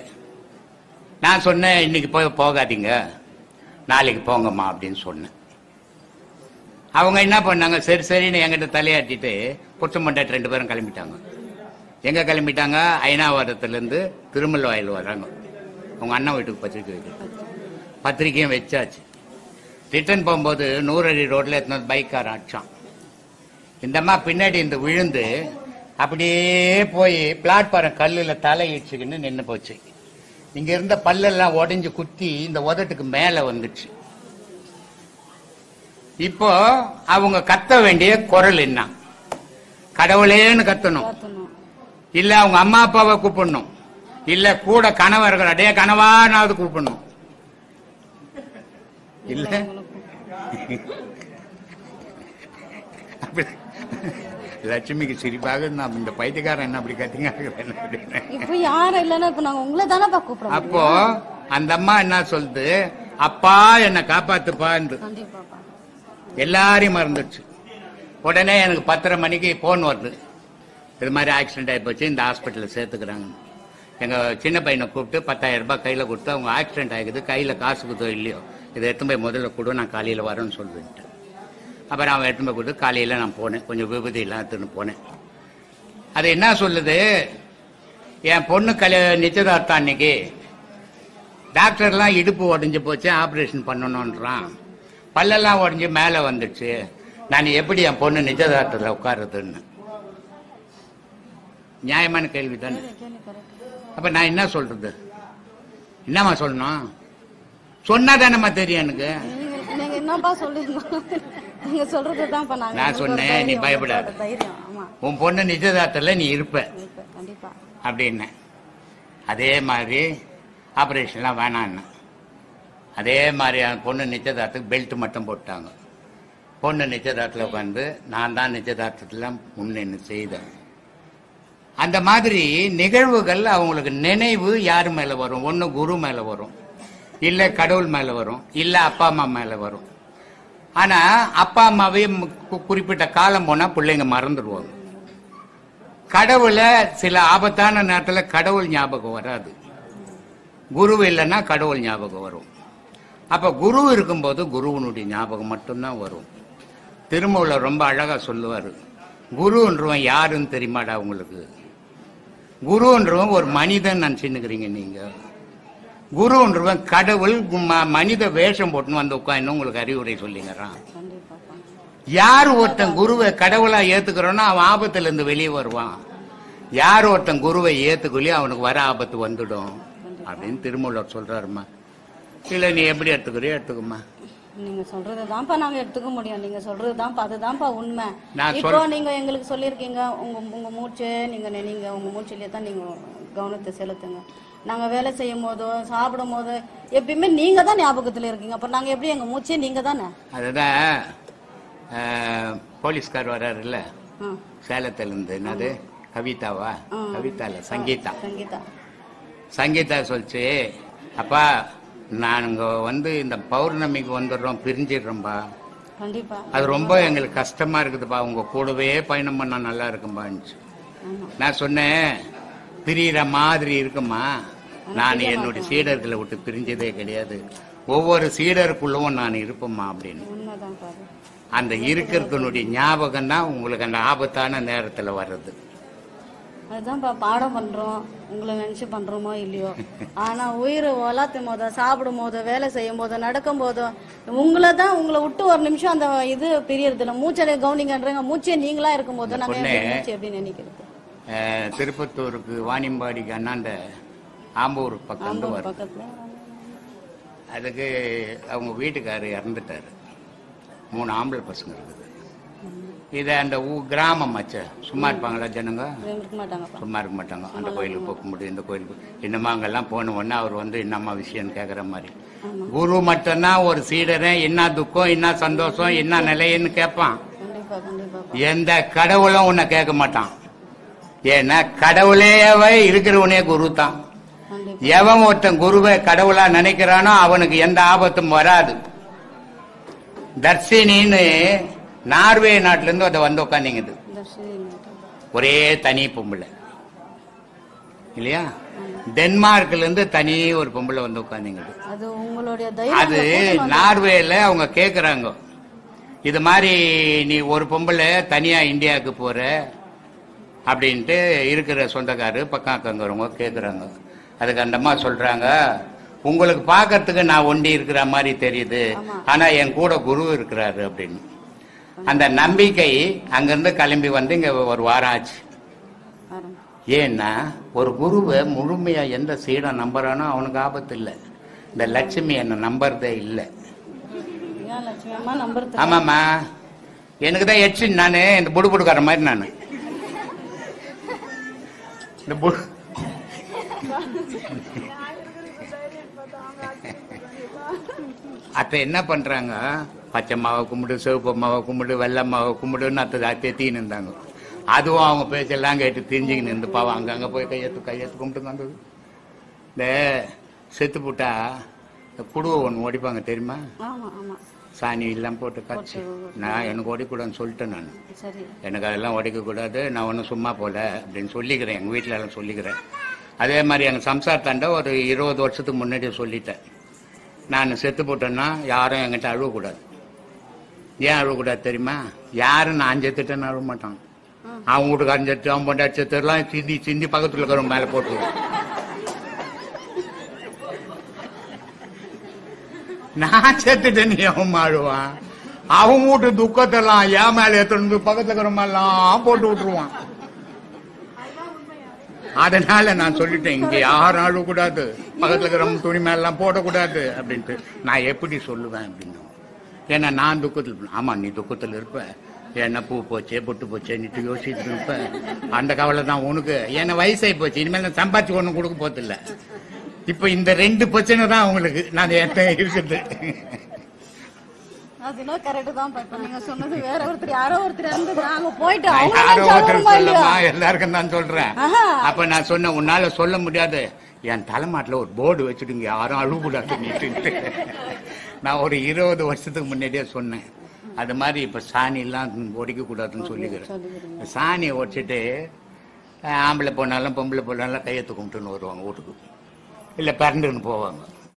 நான் சொன்னேன், இன்னைக்கு போகாதீங்க, நாளைக்கு போங்கம்மா அப்படின்னு சொன்னேன். அவங்க என்ன பண்ணாங்க, சரி சரின்னு என்கிட்ட தலையாட்டிட்டு புருஷன் பொண்டாட்டி 2 பேரும் கிளம்பிட்டாங்க. எங்க கிளம்பிட்டாங்க, ஐநாவரத்துல இருந்து திருமல்வாயில் வர்றாங்க. உங்க அண்ணன் வீட்டுக்கு பத்திரிக்கை வைக்க. பத்திரிக்கையும் வச்சாச்சு. ரிட்டர்ன் போகும்போது 100 அடி ரோட்ல எத்தனை பைக்காரன் அடிச்சான். இந்த அம்மா பின்னாடி இந்த விழுந்து அப்படியே போய் பிளாட்பாரம் கல்லுல தலை இடிச்சுக்கின்னு நின்று போச்சு. இங்க இருந்த பல்லெல்லாம் உடைஞ்சு குத்தி இந்த உதட்டுக்கு மேல வந்துச்சு. இப்போ அவங்க கத்த வேண்டிய குரல் என்ன? கடவுளேன்னு கத்தணும், இல்ல அவங்க அம்மா அப்பாவை கூப்பிடணும், இல்ல கூட கணவர்கள் அடைய கனவானாவது கூப்பிடணும், இல்ல லட்சுமிக்கு சிரிப்பாக நான் இந்த பைத்தியக்காரன் என்ன அப்படி கத்திங்க. இப்ப யாரும் இல்லன்னா இப்ப நாங்க உங்களை தானே கூப்பிடுறோம். அப்போ அந்த அம்மா என்ன சொல்லுது, அப்பா என்ன காப்பாத்துப்பா. எல்லாரையும் மறந்துடுச்சு. உடனே எனக்கு 10:30 மணிக்கு போன் வருது, இது மாதிரி ஆக்சிடென்ட் ஆகி போச்சு, இந்த ஹாஸ்பிட்டல்ல சேர்த்துக்கிறாங்க. எங்க சின்ன பையனை கூப்பிட்டு 10,000 ரூபாய் கையில கொடுத்து, அவங்க ஆக்சிடென்ட் ஆகிக்குது, கையில காசு கொடுத்தோ இல்லையோ இதை எடுத்து போய் முதல்ல கொடு, நான் காலையில வரேன்னு சொல்லிட்டு அப்புறம் அவன் எடுத்து போய் கொடுத்து காலையில நான் போனேன், கொஞ்சம் விபதி எல்லாம் எடுத்துன்னு போனேன். அது என்ன சொல்லுது, என் பொண்ணு நிச்சயதார்த்தம் அன்னைக்கு டாக்டர்லாம் இடுப்பு உடஞ்சு போச்சு, ஆபரேஷன் பண்ணணும்ன்றான், பல்லெல்லாம் உடஞ்சி மேல வந்துடுச்சு, நான் எப்படி என் பொண்ணு நிச்சயதார்த்தத்தில் உட்காருதுன்னு. நியாயமான கேள்வி தானே? அப்ப நான் என்ன சொல்றது? என்னமா சொல்லணும்? சொன்னாதானம்மா தெரியும் எனக்கு. நீங்க என்னப்பா சொல்லுங்க, நீங்க சொல்றதுதான் நான் சொன்னேன், நீ பயப்படாத, உன் பொண்ணு நிச்சயதார்த்தத்தில் நீ இருப்ப அப்படின்னு. அதே மாதிரி ஆபரேஷன்லாம் வேணான்னு, அதே மாதிரி பொண்ணு நிச்சயதார்த்தத்துக்கு பெல்ட் மட்டும் போட்டாங்க. பொண்ணு நிச்சயதார்த்தத்தில் உட்காந்து நான் தான் நிச்சயதார்த்தத்தில் முன்னென்னு செய்தேன். அந்த மாதிரி நிகழ்வுகள் அவங்களுக்கு நினைவு யாரு மேல வரும்? ஒண்ணு குரு மேல வரும், இல்ல கடவுள் மேல வரும், இல்ல அப்பா அம்மா மேல வரும். ஆனா அப்பா அம்மாவே குறிப்பிட்ட காலம் போனா பிள்ளைங்க மறந்துடுவாங்க. கடவுளை சில ஆபத்தான நேரத்துல கடவுள் ஞாபகம் வராது, குரு இல்லைன்னா கடவுள் ஞாபகம் வரும். அப்ப குரு இருக்கும்போது குருவனுடைய ஞாபகம் மட்டும்தான் வரும். திருமூலர் ரொம்ப அழகா சொல்லுவாரு, குருன்றவன் யாருன்னு தெரியுமாடா உங்களுக்கு? குருன்றவன் ஒரு மனிதன் நினைச்சுன்னுக்கிறீங்க நீங்க. குருன்றவன் கடவுள் மனித வேஷம் போட்டுன்னு வந்து உட்காந்து உங்களுக்கு அறிவுரை சொல்லிங்கிறான். யார் ஒருத்தன் குருவை கடவுளா ஏத்துக்கிறோன்னா அவன் ஆபத்துல இருந்து வெளியே வருவான். யார் ஒருத்தன் குருவை ஏத்துக்கொள்ளி அவனுக்கு வர ஆபத்து வந்துடும் அப்படின்னு திருமூலர் சொல்றாருமா. இல்ல நீ எப்படி எடுத்துக்கிறியோ எடுத்துக்குமா. நீங்க சொல்றதுதான்ப்பா நாங்க எடுத்துக்க முடியும், நீங்க சொல்றதுதான்ப்பா, அதுதான்ப்பா உண்மை. இப்போ நீங்க எங்களுக்கு சொல்லிருக்கீங்க, உங்க மூச்சு நீங்க நீங்க உங்க மூச்சிலேயே தான் நீங்க கவனத்தை செலுத்துங்க. நாங்க வேலை செய்யும் போதோ சாப்பிடும் போதோ எப்பயுமே நீங்க தான் ஞாபகத்துல இருக்கீங்க. அப்ப நாங்க எப்படி எங்க மூச்சே நீங்க தானே. அதுதான் போலீஸ்கார் வர்றாரு இல்ல சேலத்துல இருந்து, என்னது கவிதாவா? கவிதா இல்ல சங்கீதா. சங்கீதா சொல்லிச்சு, அப்பா நாங்க இந்த பௌர்ணமிக்கு வந்துடுறோம், பிரிஞ்சிடுறோம்பா, அது ரொம்ப எங்களுக்கு கஷ்டமா இருக்குதுப்பா, உங்க கூடவே பயணம் பண்ணா நல்லா இருக்கும்பா. நான் சொன்னேன், பிரியிற மாதிரி இருக்குமா, நான் என்னுடைய சீடர்களை விட்டு பிரிஞ்சதே கிடையாது, ஒவ்வொரு சீடருக்குள்ளவும் நான் இருப்பேம்மா அப்படின்னு. அந்த இருக்கிறதுனுடைய ஞாபகம் தான் உங்களுக்கு அந்த ஆபத்தான நேரத்துல வர்றது. அதுதான்ப்பா பாடம் பண்றோம், உங்களை நினைச்சு பண்றோமோ இல்லையோ, ஆனா உயிர் வளர்த்தும் போதோ சாப்பிடும் போதோ வேலை செய்யும் போதோ நடக்கும் போதோ உங்களை விட்டு ஒரு நிமிஷம் அந்த இது பிரியறது இல்லை. மூச்சை கவனிங்கன்றங்க, மூச்சே நீங்களா இருக்கும் போது நாங்க மூச்சு எப்படி நினைக்கிறது? திருப்பத்தூருக்கு வாணியம்பாடிக்கு அண்ணாண்ட ஆம்பூர் பக்கத்துல அதுக்கு அவங்க வீட்டுக்காரர் இறந்துட்டாரு, 3 ஆம்பளை பசங்க இருக்குது. இதை அந்த கிராமம் ஆச்சு, சும்மா இருப்பாங்களா ஜனங்க? சும்மா இருக்க மாட்டாங்க. அந்த கோயிலுக்கு போக முடியும், இந்த கோயிலுக்கு என்னம்மா அங்கெல்லாம் போன உடனே அவர் என்னம்மா விஷயம்னு கேட்குற மாதிரி. குரு மட்டும்தான் ஒரு சீடரை என்ன துக்கம் என்ன சந்தோஷம் என்ன நிலைன்னு கேட்பான். எந்த கடவுளும் உன்னை கேட்க மாட்டான். ஏன்னா கடவுளேவே இருக்கிறவனே குரு தான். எவன் ஒருத்தன் குருவை கடவுளா நினைக்கிறானோ அவனுக்கு எந்த ஆபத்தும் வராது. தர்ஷினின்னு நார்வே நாட்டுல இருந்து அதை வந்து உட்காந்துங்குது, ஒரே தனி பொம்பளை இல்லையா? டென்மார்க்ல இருந்து தனி ஒரு பொம்பளை வந்து உட்காந்துங்குது. அது நார்வேல அவங்க கேக்குறாங்க, இது மாதிரி நீ ஒரு பொம்பளை தனியா இந்தியாவுக்கு போற அப்படின்ட்டு இருக்கிற சொந்தக்காரு பக்கம் அக்கங்கிறவங்க கேக்குறாங்க. அதுக்கு அந்த அம்மா சொல்றாங்க, உங்களுக்கு பாக்கிறதுக்கு நான் ஒண்டி இருக்கிற மாதிரி தெரியுது, ஆனா என் கூட குரு இருக்கிறாரு அப்படின்னு. அந்த நம்பிக்கை அங்கிருந்து கிளம்பி வந்து இங்க ஒரு வாரம் ஆச்சு. ஏன்னா ஒரு குருவை முழுமையா எந்த சீடம் நம்புறானோ அவனுக்கு ஆபத்து இல்லை. இந்த லட்சுமி என்ன நம்புறதே இல்லை. ஆமாம்மா, எனக்கு தான் எச்சு. நானு இந்த புடுபுடுக்கார மாதிரி நானு இந்த அத்தை என்ன பண்றாங்க, பச்சை மாவை கும்பிடு, சிவப்பு மாவை கும்பிடு, வெள்ளை மாவை கும்பிடுன்னு அத்தை தீன்னு இருந்தாங்க. அதுவும் அவங்க பேச்செல்லாம் கேட்டு தெரிஞ்சுக்கின்னு இருந்து பாவம் அங்கங்க போய் கையெழுத்து கும்பிட்டு வந்தது. இந்த செத்து போட்டா குடுவை ஒன்று ஓடிப்பாங்க தெரியுமா, சாணி எல்லாம் போட்டு காய்ச்சி. நான் எனக்கு ஓடிக்கூடாதுன்னு சொல்லிட்டேன். நான் எனக்கு அதெல்லாம் ஓடிக்கக்கூடாது, நான் ஒன்றும் சும்மா போல அப்படின்னு சொல்லிக்கிறேன், எங்கள் வீட்டில் எல்லாம் சொல்லிக்கிறேன். அதே மாதிரி எங்கள் சம்சாரத்தாண்ட ஒரு 20 வருஷத்துக்கு முன்னாடியே சொல்லிட்டேன், நான் செத்து போட்டேன்னா யாரும் என்கிட்ட அழுவக்கூடாது. ஏன் அழுவக்கூடாது தெரியுமா, யாரும் நான் செத்துட்டேன்னு அழுவ மாட்டான். அவன் வீட்டுக்காரன் செத்து, அவன் பொண்டாட்டி செத்துலாம் சிந்தி சிந்தி பக்கத்தில் இருக்கிறவங்க மேலே போட்டுருவான். நான் செத்துட்டேன்னு எவன் அழுவான், அவன் வீட்டு துக்கத்தெல்லாம் என் மேல எடுத்து பக்கத்துல இருக்கிறவங்கெல்லாம் போட்டு விட்டுருவான். அதனால நான் சொல்லிட்டேன், இங்க யாரும் அழுவக்கூடாது, பக்கத்துல இருக்கிறவங்க துணி மேலாம் போடக்கூடாது அப்படின்ட்டு. நான் எப்படி சொல்லுவேன் அப்படின்னு. ஏன்னா நான் துக்கத்தில், ஆமா நீ துக்கத்தில் இருப்ப, என்ன பூ போச்சே பொட்டு போச்சேன்னுட்டு யோசிச்சுட்டு இருப்ப, அந்த கவலை தான் உனக்கு. ஏன்னா வயசாகி போச்சு, இனிமேல் நான் சம்பாதிச்சு ஒன்றும் கொடுக்க போதில்லை. இப்ப இந்த 2 பிரச்சனை தான் உங்களுக்கு நான் இருக்குது. எல்லாருக்கும் தான் சொல்றேன். அப்ப நான் சொன்ன, உன்னால சொல்ல முடியாது, என் தலைமாட்டில் ஒரு போர்டு வச்சுட்டு யாரும் அழுவக்கூடாது. நான் ஒரு 20 வருஷத்துக்கு முன்னாடியே சொன்னேன். அது மாதிரி இப்ப சாணி எல்லாம் ஒடிக்க கூடாதுன்னு சொல்லிக்கிறேன். சாணியை ஒடிச்சிட்டு ஆம்பளை போனாலும் பொம்பளை போனாலும் கையெழுத்து கும்பிட்டுன்னு வருவாங்க வீட்டுக்கு, இல்ல பிறண்டுன்னு போவாங்க.